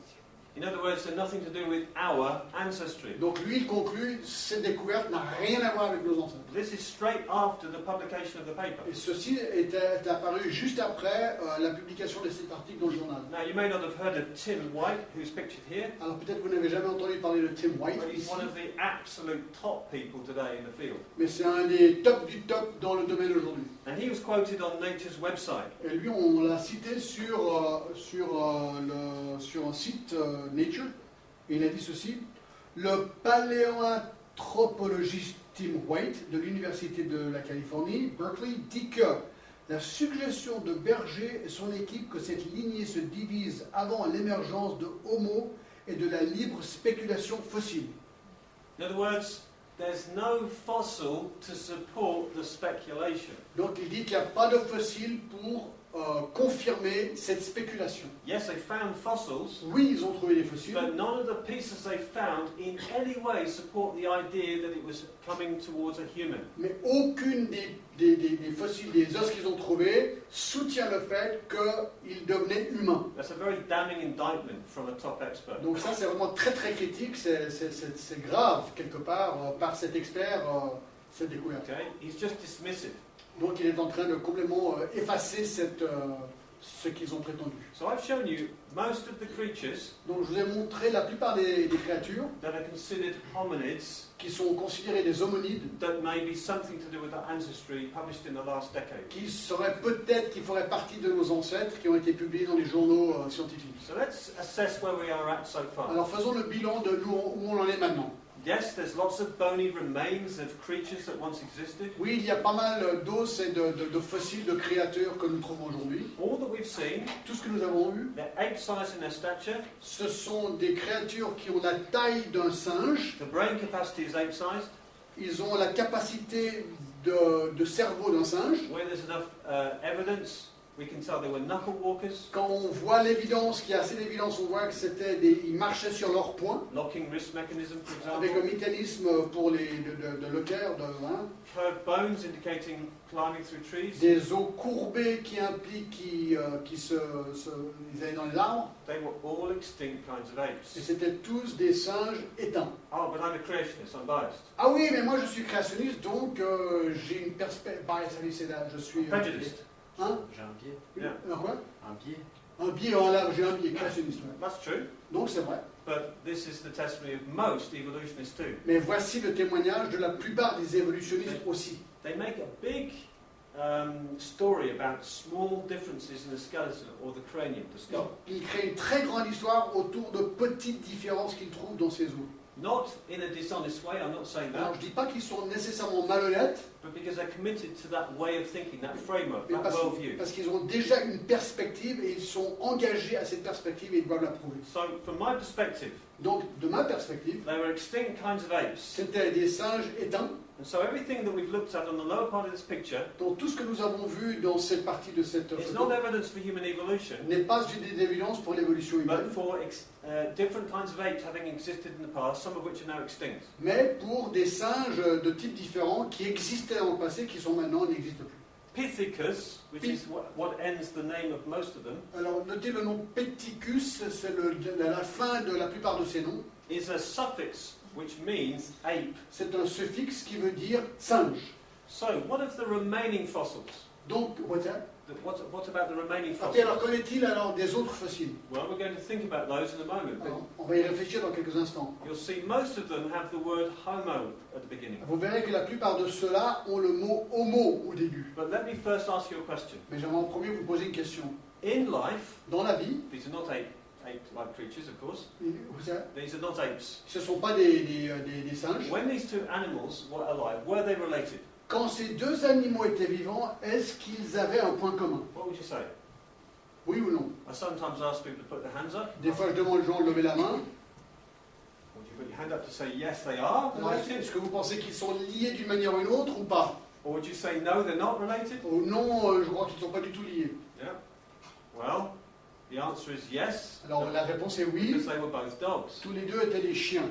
[SPEAKER 2] In other words, they're nothing to do with our ancestry.
[SPEAKER 1] Donc lui il conclut, cette découverte n'a rien à voir avec nos ancêtres.
[SPEAKER 2] This is straight after the publication of the paper.
[SPEAKER 1] Et ceci est apparu juste après la publication de cet article dans le journal.
[SPEAKER 2] Now, you may not have heard of Tim White, who's pictured here,
[SPEAKER 1] Alors peut-être vous n'avez jamais entendu parler de Tim White,
[SPEAKER 2] but he's
[SPEAKER 1] ici,
[SPEAKER 2] one of the absolute top people today in the field.
[SPEAKER 1] mais c'est un des tops du top dans le domaine aujourd'hui.
[SPEAKER 2] And he was quoted on Nature's website.
[SPEAKER 1] Et lui, on l'a cité sur un site Nature, et il a dit ceci. Le paléoanthropologiste Tim White de l'Université de la Californie, Berkeley, dit que la suggestion de Berger et son équipe que cette lignée se divise avant l'émergence de Homo est de la libre spéculation fossile.
[SPEAKER 2] In other words, there's no fossil to support the speculation.
[SPEAKER 1] Donc il dit qu'il n'y a pas de fossile pour confirmer cette spéculation.
[SPEAKER 2] Yes, they found fossils,
[SPEAKER 1] Oui, ils ont trouvé des fossiles,
[SPEAKER 2] but none of the pieces they found in any way support the idea that it was coming towards a human.
[SPEAKER 1] mais aucune des fossiles, des os qu'ils ont trouvés, soutient le fait qu'ils devenaient humains.
[SPEAKER 2] That's a very damning indictment from a top expert.
[SPEAKER 1] Donc ça, c'est vraiment très très critique, c'est grave quelque part par cet expert, cette découverte.
[SPEAKER 2] Okay? He's just dismissive.
[SPEAKER 1] Donc il est en train de complètement effacer ce qu'ils ont prétendu.
[SPEAKER 2] So I've shown you most of the creatures
[SPEAKER 1] Donc je vous ai montré la plupart des créatures
[SPEAKER 2] that are considered hominids
[SPEAKER 1] qui sont considérées des hominides,
[SPEAKER 2] that may be something to do with our ancestry published in the last decade.
[SPEAKER 1] qui seraient peut-être, qui feraient partie de nos ancêtres, qui ont été publiés dans les journaux scientifiques.
[SPEAKER 2] So let's assess where we are at so far.
[SPEAKER 1] Alors faisons le bilan de où on en est maintenant.
[SPEAKER 2] Yes, there's lots of bony remains of creatures that once existed.
[SPEAKER 1] Oui, il y a pas mal d'os et de fossiles de créatures que nous trouvons aujourd'hui.
[SPEAKER 2] All that we've seen,
[SPEAKER 1] Tout ce que nous avons eu,
[SPEAKER 2] they're ape-sized in their stature.
[SPEAKER 1] ce sont des créatures qui ont la taille d'un singe.
[SPEAKER 2] The brain capacity is ape-sized.
[SPEAKER 1] Ils ont la capacité de cerveau d'un singe.
[SPEAKER 2] Where there's enough evidence, we can tell they were knuckle walkers.
[SPEAKER 1] Quand on voit l'évidence, qu'il y a assez d'évidence, on voit que ils marchaient sur leurs poings,
[SPEAKER 2] Locking wrist mechanism, for
[SPEAKER 1] avec un
[SPEAKER 2] example.
[SPEAKER 1] mécanisme pour de locker,
[SPEAKER 2] Curved bones indicating climbing through trees.
[SPEAKER 1] des os courbés qui impliquent qu'ils allaient dans les arbres.
[SPEAKER 2] They were all extinct kinds of
[SPEAKER 1] Et
[SPEAKER 2] apes.
[SPEAKER 1] c'était tous des singes éteints.
[SPEAKER 2] Oh, but I'm a creationist, I'm biased.
[SPEAKER 1] Ah oui, mais moi je suis créationniste, donc j'ai une perspective. Je suis.
[SPEAKER 2] Prejudiced.
[SPEAKER 1] Hein?
[SPEAKER 3] J'ai un biais.
[SPEAKER 2] Yeah.
[SPEAKER 1] Un quoi?
[SPEAKER 3] Un biais.
[SPEAKER 1] Un biais, là, j'ai un biais créationniste. Ouais.
[SPEAKER 2] That's true.
[SPEAKER 1] Donc c'est vrai.
[SPEAKER 2] But this is the testimony of most evolutionists too.
[SPEAKER 1] Mais voici le témoignage de la plupart des évolutionnistes aussi.
[SPEAKER 2] They make a big story about small differences in the skeleton or the cranium, the skull.
[SPEAKER 1] Ils créent une très grande histoire autour de petites différences qu'ils trouvent dans ces os.
[SPEAKER 2] Not in a dishonest way, I'm not saying
[SPEAKER 1] Alors
[SPEAKER 2] that,
[SPEAKER 1] je ne dis pas qu'ils sont nécessairement malhonnêtes,
[SPEAKER 2] but because they're committed to that way of thinking, that framework,
[SPEAKER 1] mais
[SPEAKER 2] that worldview.
[SPEAKER 1] parce qu'ils ont déjà une perspective et ils sont engagés à cette perspective et ils doivent la prouver.
[SPEAKER 2] So, from my perspective,
[SPEAKER 1] Donc de ma perspective,
[SPEAKER 2] they were extinct kinds of apes.
[SPEAKER 1] c'était des singes éteints.
[SPEAKER 2] And so everything that we've looked at on the lower part of this picture
[SPEAKER 1] Donc tout ce que nous avons vu dans cette partie de cette
[SPEAKER 2] is
[SPEAKER 1] photo
[SPEAKER 2] not evidence for human evolution,
[SPEAKER 1] n'est pas une évidence pour l'évolution
[SPEAKER 2] but
[SPEAKER 1] humaine,
[SPEAKER 2] for different kinds of apes having existed in the past, some of which are now extinct.
[SPEAKER 1] mais pour des singes de types différents qui existaient dans le passé, qui sont maintenant n'existent plus.
[SPEAKER 2] Pithecus, which is what ends the name of most of them,
[SPEAKER 1] Alors notez le nom Pithecus, c'est la fin de la plupart de ces noms.
[SPEAKER 2] is a suffix which means ape.
[SPEAKER 1] C'est un suffixe qui veut dire singe.
[SPEAKER 2] So, what of the remaining fossils?
[SPEAKER 1] Donc, what's that?
[SPEAKER 2] What about the remaining
[SPEAKER 1] Ok,
[SPEAKER 2] fossils?
[SPEAKER 1] alors qu'en est-il alors des autres fossiles?
[SPEAKER 2] Well, we're going to think about those in a moment. But
[SPEAKER 1] Alors, on va y réfléchir dans quelques instants.
[SPEAKER 2] you'll see most of them have the word homo at the beginning.
[SPEAKER 1] Vous verrez que la plupart de ceux-là ont le mot homo au début.
[SPEAKER 2] But let me first ask you a question.
[SPEAKER 1] Mais j'aimerais en premier vous poser une question.
[SPEAKER 2] In life,
[SPEAKER 1] Dans la vie,
[SPEAKER 2] these are not ape-like creatures, of course.
[SPEAKER 1] vous savez,
[SPEAKER 2] These are not apes.
[SPEAKER 1] ce ne sont pas des singes.
[SPEAKER 2] When these two animals were alive, were they related?
[SPEAKER 1] Quand ces deux animaux étaient vivants, est-ce qu'ils avaient un point commun?
[SPEAKER 2] What would you say?
[SPEAKER 1] Oui ou non?
[SPEAKER 2] I sometimes ask people to put their hands up.
[SPEAKER 1] Des fois, je demande aux gens de lever la main.
[SPEAKER 2] Would you put your hand up to say yes, they are related?
[SPEAKER 1] Est-ce que vous pensez qu'ils sont liés d'une manière ou une autre ou pas?
[SPEAKER 2] Or would you say no, they're not related?
[SPEAKER 1] Oh, non, je crois qu'ils ne sont pas du tout liés.
[SPEAKER 2] Yeah. Well, the answer is yes.
[SPEAKER 1] Alors la réponse est oui.
[SPEAKER 2] Because they were both dogs.
[SPEAKER 1] Tous les deux étaient des chiens.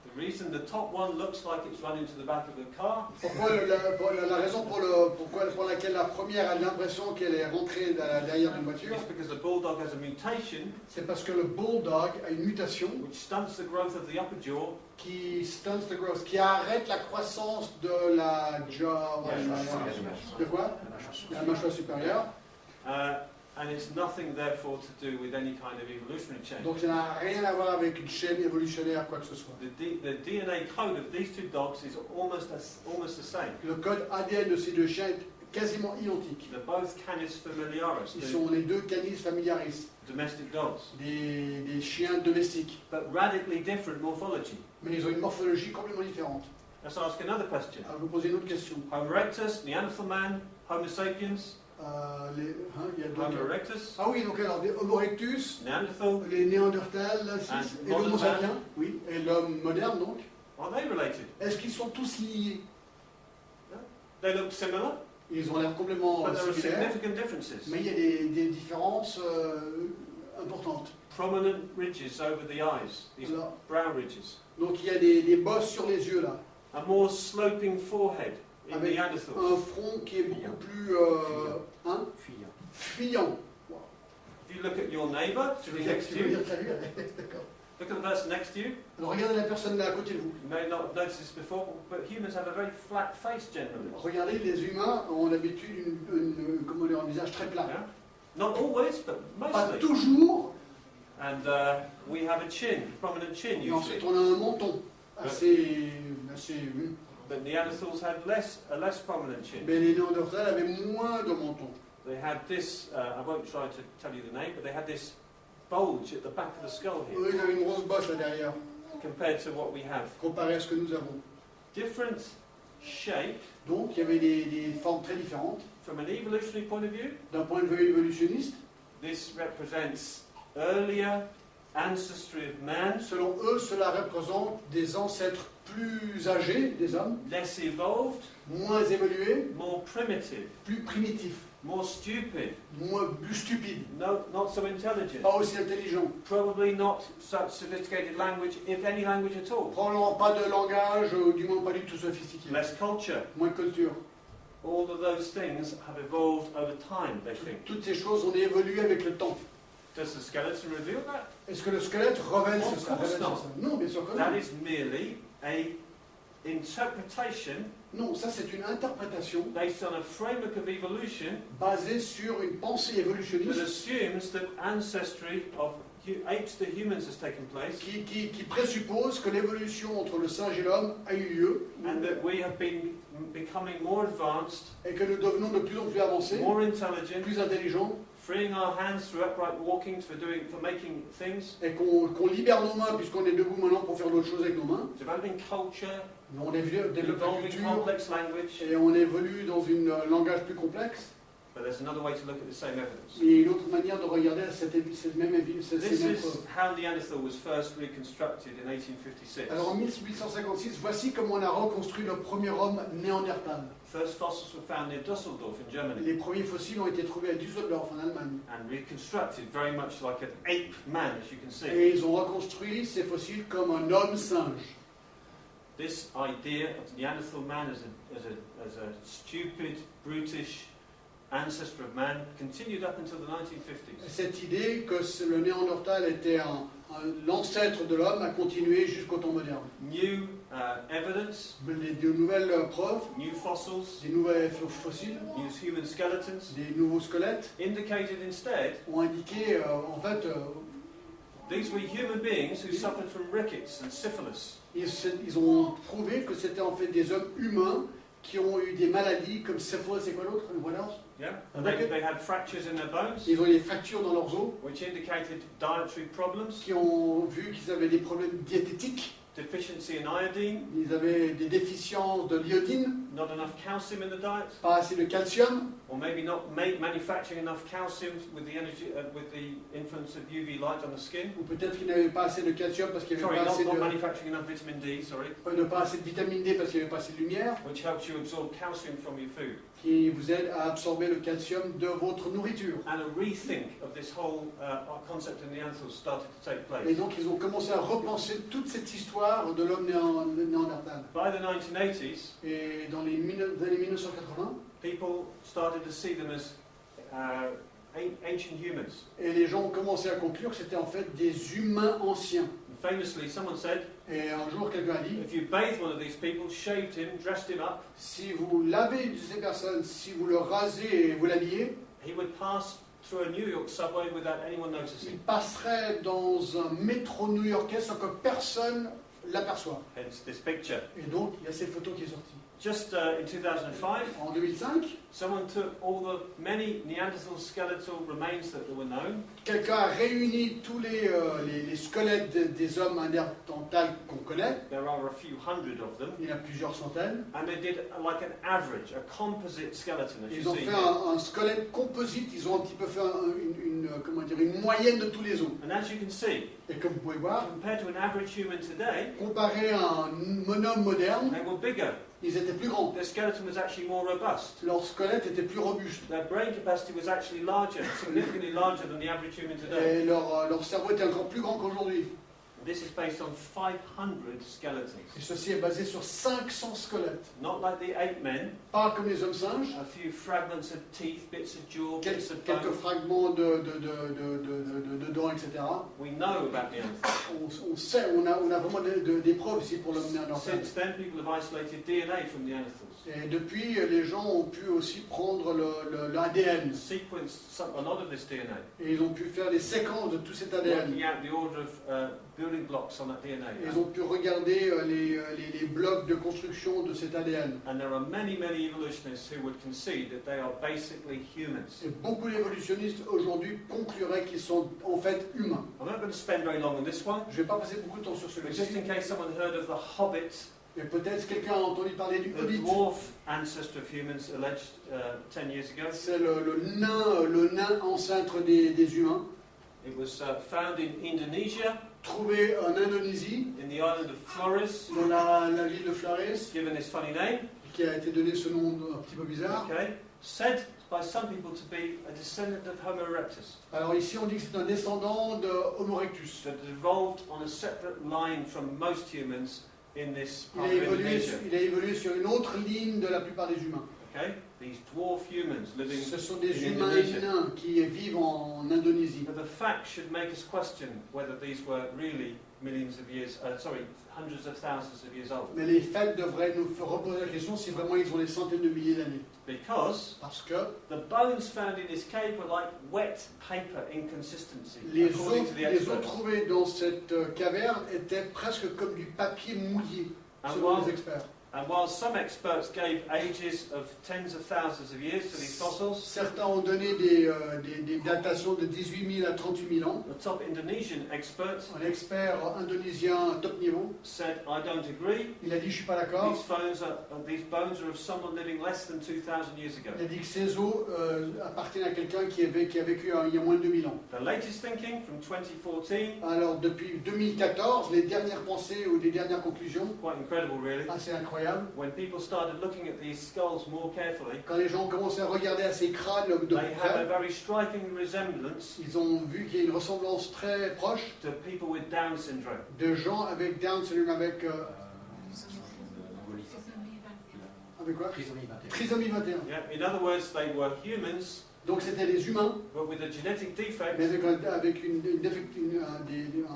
[SPEAKER 2] The reason the top one looks like it's run into the back of the car
[SPEAKER 1] Pourquoi la raison pour laquelle la première a l'impression qu'elle est rentrée derrière une voiture,
[SPEAKER 2] is because the bulldog has a mutation
[SPEAKER 1] c'est parce que le bulldog a une mutation
[SPEAKER 2] which stunts the growth of the upper jaw
[SPEAKER 1] qui stunts the growth, qui arrête la croissance de la jaw, de quoi? De la mâchoire supérieure.
[SPEAKER 2] and it's nothing therefore to do with any kind of evolutionary change.
[SPEAKER 1] Donc ça n'a rien à voir avec une chaîne évolutionnaire, quoi que ce soit.
[SPEAKER 2] The DNA code of these two dogs is almost the same.
[SPEAKER 1] Le code ADN de ces deux chiens est quasiment identique.
[SPEAKER 2] They're both Canis familiaris,
[SPEAKER 1] Ils sont les deux Canis familiaris,
[SPEAKER 2] domestic dogs,
[SPEAKER 1] des chiens domestiques.
[SPEAKER 2] but radically different morphology.
[SPEAKER 1] Mais ils ont une morphologie complètement différente.
[SPEAKER 2] Let's ask another question.
[SPEAKER 1] Alors, je vais vous poser une autre question.
[SPEAKER 2] Homo erectus, Neanderthal man, Homo sapiens,
[SPEAKER 1] Il y a
[SPEAKER 2] Homo
[SPEAKER 1] d'autres.
[SPEAKER 2] erectus,
[SPEAKER 1] Ah oui, donc alors des Homo erectus,
[SPEAKER 2] Neanderthal,
[SPEAKER 1] les Néandertals, et l'Homo
[SPEAKER 2] modern
[SPEAKER 1] sapiens,
[SPEAKER 2] man.
[SPEAKER 1] oui, et l'homme moderne donc.
[SPEAKER 2] are they related?
[SPEAKER 1] Est-ce qu'ils sont tous liés?
[SPEAKER 2] They look similar,
[SPEAKER 1] Ils ont l'air complètement
[SPEAKER 2] but there are
[SPEAKER 1] similaires,
[SPEAKER 2] significant differences.
[SPEAKER 1] mais il y a des différences importantes.
[SPEAKER 2] Prominent ridges over the eyes, these
[SPEAKER 1] Alors,
[SPEAKER 2] brow ridges.
[SPEAKER 1] donc il y a des bosses sur les yeux là,
[SPEAKER 2] A more sloping forehead in
[SPEAKER 1] avec
[SPEAKER 2] Neanderthals.
[SPEAKER 1] un front qui est beaucoup plus
[SPEAKER 3] Fuyant.
[SPEAKER 1] fuyant.
[SPEAKER 2] If you look at your neighbour,
[SPEAKER 1] Tu
[SPEAKER 2] to
[SPEAKER 1] veux
[SPEAKER 2] the
[SPEAKER 1] dire
[SPEAKER 2] next
[SPEAKER 1] tu
[SPEAKER 2] to
[SPEAKER 1] veux
[SPEAKER 2] you,
[SPEAKER 1] dire salut, d'accord.
[SPEAKER 2] look at the person next to you.
[SPEAKER 1] Alors regardez la personne là à côté de vous.
[SPEAKER 2] You may not have noticed this before, but humans have a very flat face generally.
[SPEAKER 1] Regardez, les humains ont l'habitude comment dire, un visage très plat.
[SPEAKER 2] Yeah? Not always, but
[SPEAKER 1] Pas
[SPEAKER 2] mostly.
[SPEAKER 1] toujours,
[SPEAKER 2] And we have a chin, prominent chin
[SPEAKER 1] et
[SPEAKER 2] usually.
[SPEAKER 1] ensuite on a un menton assez
[SPEAKER 2] But Neanderthals had a less prominent chin.
[SPEAKER 1] mais les Néandertals avaient moins de menton.
[SPEAKER 2] They had this, I won't try to tell you the name, but they had this bulge at the back of the skull here.
[SPEAKER 1] Eux, ils avaient une grosse bosse là derrière.
[SPEAKER 2] compared to what we have.
[SPEAKER 1] comparé à ce que nous avons.
[SPEAKER 2] Different shape
[SPEAKER 1] Donc il y avait des formes très différentes.
[SPEAKER 2] from an evolutionary point of view.
[SPEAKER 1] D'un point de vue évolutionniste,
[SPEAKER 2] This represents earlier ancestry of man,
[SPEAKER 1] selon eux, cela représente des ancêtres plus âgés des hommes,
[SPEAKER 2] less evolved,
[SPEAKER 1] moins évolués,
[SPEAKER 2] more primitive,
[SPEAKER 1] plus primitifs,
[SPEAKER 2] more stupid,
[SPEAKER 1] plus stupides,
[SPEAKER 2] not so intelligent,
[SPEAKER 1] pas aussi intelligents,
[SPEAKER 2] probably not such sophisticated language, if any language at all,
[SPEAKER 1] probablement pas de langage, du moins pas du tout sophistiqué,
[SPEAKER 2] less culture.
[SPEAKER 1] moins de culture.
[SPEAKER 2] All of those things have evolved over time, they think.
[SPEAKER 1] Toutes ces choses ont évolué avec le temps.
[SPEAKER 2] Does the skeleton reveal that?
[SPEAKER 1] Est-ce que le squelette révèle
[SPEAKER 2] Of
[SPEAKER 1] ça?
[SPEAKER 2] course not.
[SPEAKER 1] Non, bien sûr que
[SPEAKER 2] That
[SPEAKER 1] non.
[SPEAKER 2] is merely a interpretation
[SPEAKER 1] Non, ça c'est une interprétation
[SPEAKER 2] based on a framework of evolution
[SPEAKER 1] basée sur une pensée
[SPEAKER 2] that
[SPEAKER 1] évolutionniste
[SPEAKER 2] assumes that ancestry of apes to humans has taken place
[SPEAKER 1] qui présuppose que l'évolution entre le singe et l'homme a eu lieu
[SPEAKER 2] and that we have been becoming more advanced,
[SPEAKER 1] et que nous devenons de plus en plus avancés,
[SPEAKER 2] more intelligent,
[SPEAKER 1] plus intelligents,
[SPEAKER 2] freeing our hands through upright walking for making things,
[SPEAKER 1] et qu'on libère nos mains puisqu'on est debout maintenant pour faire d'autres choses avec nos mains.
[SPEAKER 2] developing culture,
[SPEAKER 1] On développe la
[SPEAKER 2] evolving
[SPEAKER 1] culture
[SPEAKER 2] complex language.
[SPEAKER 1] et on évolue dans un langage plus complexe.
[SPEAKER 2] But there's another way to look at the same evidence.
[SPEAKER 1] Et une autre manière de regarder cette même
[SPEAKER 2] This
[SPEAKER 1] preuve.
[SPEAKER 2] is how Neanderthal was first reconstructed in 1856.
[SPEAKER 1] Alors en 1856, voici comment on a reconstruit le premier homme néandertal.
[SPEAKER 2] First fossils were found near Dusseldorf in Germany
[SPEAKER 1] Les premiers fossiles ont été trouvés à Düsseldorf en Allemagne.
[SPEAKER 2] and reconstructed very much like an ape man, as you can see.
[SPEAKER 1] Et ils ont reconstruit ces fossiles comme un homme singe.
[SPEAKER 2] This idea of the Neanderthal man as a stupid, brutish ancestor of man continued up until the 1950s.
[SPEAKER 1] Cette idée que le néandertal était l'ancêtre de l'homme a continué jusqu'au temps moderne.
[SPEAKER 2] New evidence,
[SPEAKER 1] De nouvelles preuves,
[SPEAKER 2] new fossils,
[SPEAKER 1] des nouveaux fossiles,
[SPEAKER 2] new human skeletons
[SPEAKER 1] des nouveaux squelettes
[SPEAKER 2] indicated instead
[SPEAKER 1] ont indiqué en fait
[SPEAKER 2] these were human beings who suffered from rickets and syphilis.
[SPEAKER 1] ils ont prouvé que c'était en fait des hommes humains qui ont eu des maladies comme syphilis, c'est quoi l'autre? Voilà.
[SPEAKER 2] Yeah? And they had fractures in their bones,
[SPEAKER 1] Ils ont eu des fractures dans leurs os,
[SPEAKER 2] which indicated dietary problems,
[SPEAKER 1] qui ont vu qu'ils avaient des problèmes diététiques,
[SPEAKER 2] deficiency in iodine,
[SPEAKER 1] ils avaient des déficiences de l'iodine,
[SPEAKER 2] not enough calcium in the diet,
[SPEAKER 1] pas assez de calcium,
[SPEAKER 2] or maybe not manufacturing enough calcium with the energy with the influence of UV light on the skin.
[SPEAKER 1] ou peut-être qu'ils n'avaient pas assez de calcium parce qu'il n'y avait
[SPEAKER 2] Sorry,
[SPEAKER 1] pas assez
[SPEAKER 2] not manufacturing enough vitamin D, sorry,
[SPEAKER 1] pas assez de vitamine D parce qu'il n'y avait pas assez de lumière,
[SPEAKER 2] which helps you absorb calcium from your food.
[SPEAKER 1] qui vous aide à absorber le calcium de votre nourriture.
[SPEAKER 2] And a rethink of this whole concept of Neanderthals started to take
[SPEAKER 1] Et
[SPEAKER 2] place.
[SPEAKER 1] donc ils ont commencé à repenser toute cette histoire de l'homme néandertal.
[SPEAKER 2] By the 1980s,
[SPEAKER 1] Et dans les années 1980,
[SPEAKER 2] people started to see them as ancient humans.
[SPEAKER 1] et les gens ont commencé à conclure que c'était en fait des humains anciens.
[SPEAKER 2] And famously, someone said,
[SPEAKER 1] Et un jour, quelqu'un a dit,
[SPEAKER 2] if you bathed one of these people, shaved him, dressed him up,
[SPEAKER 1] si vous lavez une de ces personnes, si vous le rasez et vous l'habillez,
[SPEAKER 2] he would pass through a New York subway without anyone
[SPEAKER 1] il
[SPEAKER 2] noticing.
[SPEAKER 1] passerait dans un métro new-yorkais sans que personne l'aperçoive.
[SPEAKER 2] Hence this picture.
[SPEAKER 1] Et donc, il y a cette photo qui est sortie.
[SPEAKER 2] Just in 2005,
[SPEAKER 1] En 2005,
[SPEAKER 2] someone took all the many Neanderthal skeletal remains that were known,
[SPEAKER 1] quelqu'un a réuni tous les squelettes des hommes néandertals qu'on connaît.
[SPEAKER 2] there are a few hundred of them,
[SPEAKER 1] Il y en a plusieurs centaines.
[SPEAKER 2] and they did like an average, a composite skeleton, as
[SPEAKER 1] Ils
[SPEAKER 2] you
[SPEAKER 1] ont
[SPEAKER 2] see
[SPEAKER 1] fait
[SPEAKER 2] here.
[SPEAKER 1] un squelette composite. Ils ont un petit peu fait une moyenne de tous les os.
[SPEAKER 2] And as you can see,
[SPEAKER 1] Et comme vous pouvez voir,
[SPEAKER 2] compared to an average human today,
[SPEAKER 1] comparé à un monhomme moderne,
[SPEAKER 2] they were bigger.
[SPEAKER 1] ils étaient plus grands.
[SPEAKER 2] Their skeleton was actually more robust.
[SPEAKER 1] Leur squelette était plus robuste.
[SPEAKER 2] Their brain capacity was actually larger, significantly larger than the average human today.
[SPEAKER 1] Et leur cerveau était encore plus grand qu'aujourd'hui.
[SPEAKER 2] This is based on 500
[SPEAKER 1] Et
[SPEAKER 2] skeletons.
[SPEAKER 1] ceci est basé sur 500 squelettes.
[SPEAKER 2] Not like the ape men,
[SPEAKER 1] Pas comme les hommes singes.
[SPEAKER 2] a few fragments of teeth, bits of jaw, bits of
[SPEAKER 1] Quelques
[SPEAKER 2] bone.
[SPEAKER 1] fragments de dents, etc.
[SPEAKER 2] We know about Neanderthals.
[SPEAKER 1] On sait, on a vraiment des preuves ici pour l'homme néandertal.
[SPEAKER 2] Since then, people have isolated DNA from Neanderthals.
[SPEAKER 1] Et depuis, les gens ont pu aussi prendre l'ADN.
[SPEAKER 2] Sequenced a lot of this DNA,
[SPEAKER 1] Et ils ont pu faire des séquences de tout cet ADN.
[SPEAKER 2] working out the order of building building blocks on that DNA.
[SPEAKER 1] Ils ont pu regarder les blocs de construction de cet ADN.
[SPEAKER 2] And there are many, many evolutionists who would concede that they are basically humans.
[SPEAKER 1] Et beaucoup d'évolutionnistes aujourd'hui concluraient qu'ils sont en fait humains.
[SPEAKER 2] I'm not going to spend very long on this one,
[SPEAKER 1] Je ne vais pas passer beaucoup de temps sur
[SPEAKER 2] but just
[SPEAKER 1] celui-ci,
[SPEAKER 2] in case someone heard of the Hobbit,
[SPEAKER 1] mais peut-être quelqu'un a entendu parler du
[SPEAKER 2] the
[SPEAKER 1] Hobbit.
[SPEAKER 2] dwarf ancestor of humans alleged 10 years ago.
[SPEAKER 1] C'est le nain ancêtre des humains,
[SPEAKER 2] It was found in Indonesia,
[SPEAKER 1] trouvé en Indonésie,
[SPEAKER 2] in the island of Flores,
[SPEAKER 1] dans la ville de Flores,
[SPEAKER 2] given this funny name,
[SPEAKER 1] qui a été donné ce nom un petit peu bizarre.
[SPEAKER 2] okay, said by some people to be a descendant of Homo erectus,
[SPEAKER 1] Alors ici on dit que c'est un descendant de Homo erectus.
[SPEAKER 2] that evolved on a separate line from most humans in this
[SPEAKER 1] Il
[SPEAKER 2] part
[SPEAKER 1] a,
[SPEAKER 2] of
[SPEAKER 1] évolué,
[SPEAKER 2] Indonesia.
[SPEAKER 1] il a évolué sur une autre ligne de la plupart des humains.
[SPEAKER 2] Okay, these dwarf humans living.
[SPEAKER 1] Ce sont des
[SPEAKER 2] in
[SPEAKER 1] humains
[SPEAKER 2] Indonesia.
[SPEAKER 1] nains qui vivent en Indonésie.
[SPEAKER 2] But the fact should make us question whether these were really millions of years, hundreds of thousands of years old.
[SPEAKER 1] Mais les faits devraient nous faire reposer la question si vraiment ils ont des centaines de milliers d'années.
[SPEAKER 2] Because
[SPEAKER 1] Parce que
[SPEAKER 2] the bones found in this cave were like wet paper in consistency,
[SPEAKER 1] les
[SPEAKER 2] according
[SPEAKER 1] os,
[SPEAKER 2] to the
[SPEAKER 1] les os
[SPEAKER 2] experts.
[SPEAKER 1] trouvés dans cette caverne étaient presque comme du papier mouillé,
[SPEAKER 2] And
[SPEAKER 1] selon
[SPEAKER 2] while,
[SPEAKER 1] les experts.
[SPEAKER 2] and while some experts gave ages of tens of thousands of years to these fossils,
[SPEAKER 1] Certains ont donné des datations de 18 000 à 38 000 ans.
[SPEAKER 2] the top Indonesian expert
[SPEAKER 1] Un expert indonésien top niveau,
[SPEAKER 2] said, "I don't agree.
[SPEAKER 1] il a dit je suis pas d'accord.
[SPEAKER 2] These bones are of someone living less than 2,000 years ago."
[SPEAKER 1] Il a dit que ces os appartiennent à quelqu'un qui a vécu il y a moins de 2000 ans.
[SPEAKER 2] The latest thinking from 2014,
[SPEAKER 1] Alors depuis 2014, les dernières pensées ou les dernières conclusions,
[SPEAKER 2] quite incredible really,
[SPEAKER 1] assez incroyables,
[SPEAKER 2] when people started looking at these skulls more carefully,
[SPEAKER 1] quand les gens ont commencé à regarder à ces crânes de
[SPEAKER 2] they have a
[SPEAKER 1] près,
[SPEAKER 2] very striking resemblance
[SPEAKER 1] ils ont vu qu'il y a une ressemblance très proche
[SPEAKER 2] to people with Down syndrome.
[SPEAKER 1] de gens avec Down syndrome, avec quoi
[SPEAKER 3] Trisomie 21.
[SPEAKER 1] Trisomie 21.
[SPEAKER 2] Yeah? In other words, they were humans,
[SPEAKER 1] Donc c'était des humains,
[SPEAKER 2] but with a genetic defect
[SPEAKER 1] mais avec un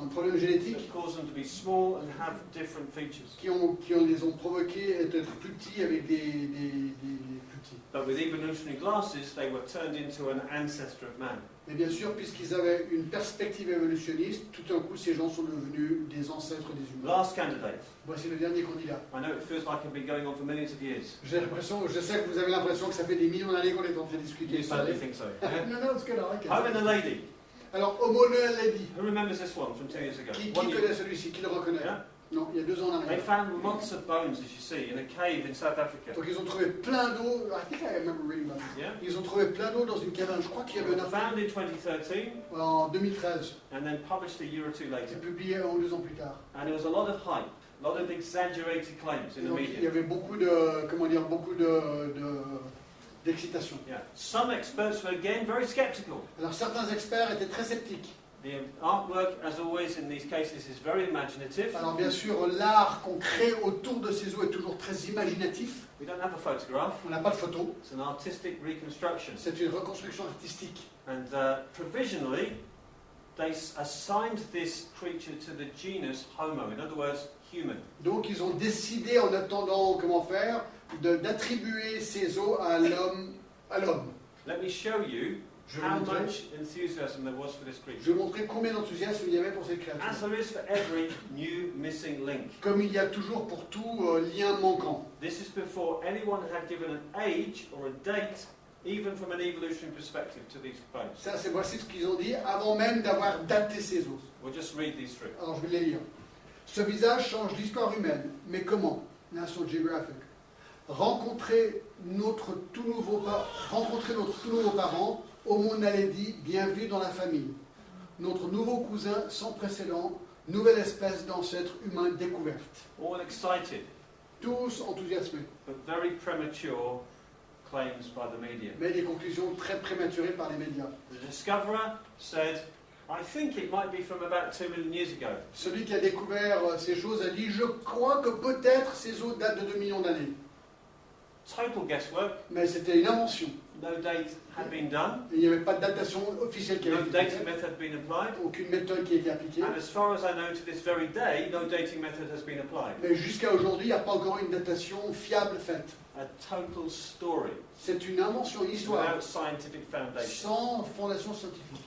[SPEAKER 1] problème génétique
[SPEAKER 2] that caused them to be small and have different features.
[SPEAKER 1] qui les ont provoqués d'être plus petits avec des plus petits.
[SPEAKER 2] But with evolutionary glasses, they were turned into an ancestor of man.
[SPEAKER 1] Mais bien sûr, puisqu'ils avaient une perspective évolutionniste, tout d'un coup, ces gens sont devenus des ancêtres des humains.
[SPEAKER 2] Last candidate.
[SPEAKER 1] Voici le dernier candidat.
[SPEAKER 2] I know it feels like it's been going on for millions of years.
[SPEAKER 1] Je sais que vous avez l'impression que ça fait des millions d'années qu'on est en train de discuter.
[SPEAKER 2] You certainly think so. Yeah?
[SPEAKER 1] Non, it's good, I like it.
[SPEAKER 2] Homo and a lady.
[SPEAKER 1] Alors, Homo lady.
[SPEAKER 2] Who remembers this one from 2 years ago?
[SPEAKER 1] Qui
[SPEAKER 2] 1 year.
[SPEAKER 1] connaît celui-ci? Qui le reconnaît?
[SPEAKER 2] Yeah?
[SPEAKER 1] Non, il y a 2 ans en
[SPEAKER 2] They
[SPEAKER 1] arrière.
[SPEAKER 2] found lots of bones, as you see, in a cave in South Africa.
[SPEAKER 1] Donc ils ont trouvé plein d'eau. I think I remember reading about this.
[SPEAKER 2] Yeah?
[SPEAKER 1] Ils ont trouvé plein d'eau dans une caverne. Je crois qu'il y avait un
[SPEAKER 2] Found in 2013
[SPEAKER 1] en 2013.
[SPEAKER 2] and then published a year or two
[SPEAKER 1] C'est
[SPEAKER 2] later.
[SPEAKER 1] publié 1 ou 2 ans plus tard.
[SPEAKER 2] And there was a lot of hype, a lot of exaggerated claims in the
[SPEAKER 1] Donc, il y
[SPEAKER 2] media.
[SPEAKER 1] avait beaucoup d'excitation.
[SPEAKER 2] Yeah. Some experts were again very skeptical.
[SPEAKER 1] Alors certains experts étaient très sceptiques.
[SPEAKER 2] The artwork, as always in these cases, is very imaginative.
[SPEAKER 1] Alors bien sûr, l'art qu'on crée autour de ces eaux est toujours très imaginatif.
[SPEAKER 2] We don't have a photograph.
[SPEAKER 1] On n'a pas de photo.
[SPEAKER 2] It's an artistic reconstruction.
[SPEAKER 1] C'est une reconstruction artistique.
[SPEAKER 2] And provisionally, they assigned this creature to the genus Homo. In other words, human.
[SPEAKER 1] Donc ils ont décidé, en attendant comment faire, d'attribuer ces os à l'homme.
[SPEAKER 2] Let me show you
[SPEAKER 1] Je vais
[SPEAKER 2] how
[SPEAKER 1] montrer-
[SPEAKER 2] much enthusiasm there was for this creature.
[SPEAKER 1] je vais montrer combien d'enthousiasme il y avait pour cette
[SPEAKER 2] As
[SPEAKER 1] créature.
[SPEAKER 2] there is for every new missing link.
[SPEAKER 1] Comme il y a toujours pour tout lien manquant.
[SPEAKER 2] This is before anyone had given an age or a date, even from an evolutionary perspective, to these bones.
[SPEAKER 1] Ça, voici ce qu'ils ont dit avant même d'avoir daté ces os.
[SPEAKER 2] We'll just read these through.
[SPEAKER 1] Alors je vais les lire. Ce visage change l'histoire humaine, mais comment? National Geographic. Rencontrer notre tout nouveau parent, Homo naledi, bienvenue dans la famille. Notre nouveau cousin sans précédent, nouvelle espèce d'ancêtre humain découverte.
[SPEAKER 2] All excited,
[SPEAKER 1] Tous enthousiasmés,
[SPEAKER 2] but very premature claims by the media.
[SPEAKER 1] mais des conclusions très prématurées par les médias.
[SPEAKER 2] The discoverer said, I think it might be from about 2 million years ago.
[SPEAKER 1] Celui qui a découvert ces choses a dit « Je crois que peut-être ces os datent de 2 millions d'années.
[SPEAKER 2] Total guesswork, »
[SPEAKER 1] Mais c'était une invention.
[SPEAKER 2] no date had been done,
[SPEAKER 1] Il n'y avait pas de datation officielle qui
[SPEAKER 2] no
[SPEAKER 1] avait été
[SPEAKER 2] dating
[SPEAKER 1] faite,
[SPEAKER 2] method had been applied,
[SPEAKER 1] aucune méthode qui a été appliquée.
[SPEAKER 2] and as far as I know to this very day, no dating method has been applied.
[SPEAKER 1] Mais jusqu'à aujourd'hui, il n'y a pas encore une datation fiable faite.
[SPEAKER 2] A total story
[SPEAKER 1] C'est une invention, une histoire,
[SPEAKER 2] without scientific foundation.
[SPEAKER 1] sans fondation scientifique.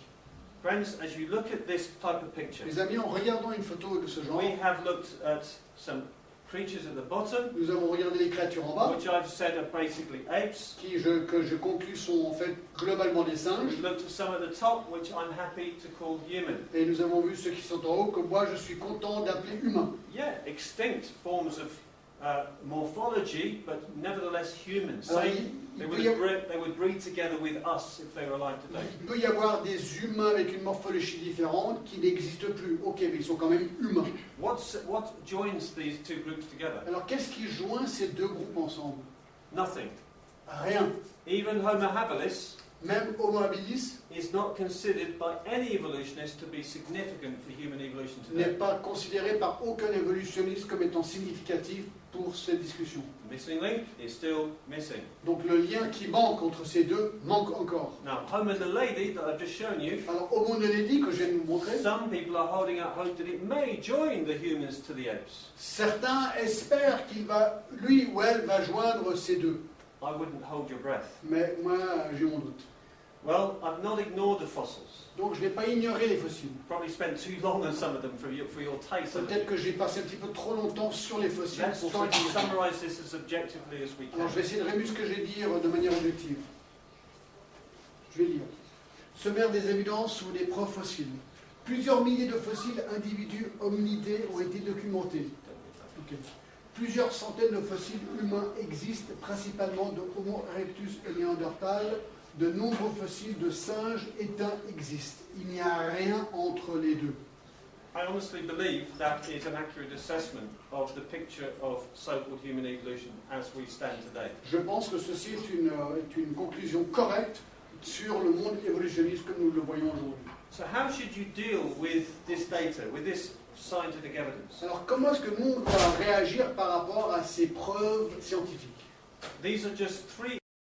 [SPEAKER 2] Friends, as you look at this type of picture,
[SPEAKER 1] Les amis, en regardant une photo de ce genre,
[SPEAKER 2] we have looked at some creatures at the bottom,
[SPEAKER 1] nous avons regardé les créatures en bas,
[SPEAKER 2] which I've said are basically apes.
[SPEAKER 1] que je conclus sont en fait globalement des singes.
[SPEAKER 2] We've looked at some at the top, which I'm happy to call human.
[SPEAKER 1] Et nous avons vu ceux qui sont en haut, que moi je suis content d'appeler humains.
[SPEAKER 2] Yeah, extinct forms of morphology, but nevertheless human.
[SPEAKER 1] Alors,
[SPEAKER 2] Same, they would breed together with us if they were alive today.
[SPEAKER 1] il peut y avoir des humains avec une morphologie différente qui n'existent plus. Ok, mais ils sont quand même humains.
[SPEAKER 2] What joins these two groups together?
[SPEAKER 1] Alors qu'est-ce qui joint ces deux groupes ensemble?
[SPEAKER 2] Nothing.
[SPEAKER 1] Rien.
[SPEAKER 2] Even Homo habilis
[SPEAKER 1] Même Homo habilis
[SPEAKER 2] is not considered by any evolutionist to be significant for human evolution
[SPEAKER 1] n'est
[SPEAKER 2] today.
[SPEAKER 1] pas considéré par aucun évolutionniste comme étant significatif pour cette discussion.
[SPEAKER 2] The missing link is still missing.
[SPEAKER 1] Donc le lien qui manque entre ces deux manque encore.
[SPEAKER 2] Now, Homo naledi that I've just shown you,
[SPEAKER 1] Alors Homo naledi que je viens de vous montrer,
[SPEAKER 2] some people are holding out hope that it may join the humans to the apes.
[SPEAKER 1] certains espèrent qu'il va, lui ou elle va joindre ces deux.
[SPEAKER 2] I wouldn't hold your breath.
[SPEAKER 1] Mais moi j'ai mon doute.
[SPEAKER 2] Well, I've not ignored the fossils.
[SPEAKER 1] Donc je n'ai pas ignoré les fossiles.
[SPEAKER 2] Probably spent too long on some of them for your taste.
[SPEAKER 1] Peut-être que j'ai passé un petit peu trop longtemps sur les fossiles.
[SPEAKER 2] Let's
[SPEAKER 1] Pour
[SPEAKER 2] try
[SPEAKER 1] ceux qui-
[SPEAKER 2] to summarize this as objectively as we
[SPEAKER 1] Alors je vais
[SPEAKER 2] can.
[SPEAKER 1] essayer de résumer ce que j'ai dit de manière objective. Je vais lire. Sommaire des évidences ou des preuves fossiles. Plusieurs milliers de fossiles individus hominidés ont été documentés. Ok. Plusieurs centaines de fossiles humains existent, principalement de Homo erectus et Néandertal. De nombreux fossiles de singes éteints existent. Il n'y a rien entre les deux.
[SPEAKER 2] I honestly believe that is an accurate assessment of the picture of so-called human evolution as we stand today.
[SPEAKER 1] Je pense que ceci est une conclusion correcte sur le monde évolutionniste comme nous le voyons aujourd'hui.
[SPEAKER 2] So how should you deal with this data, with this scientific evidence?
[SPEAKER 1] Alors comment est-ce que nous on doit réagir par rapport à ces preuves scientifiques?
[SPEAKER 2] These are just 3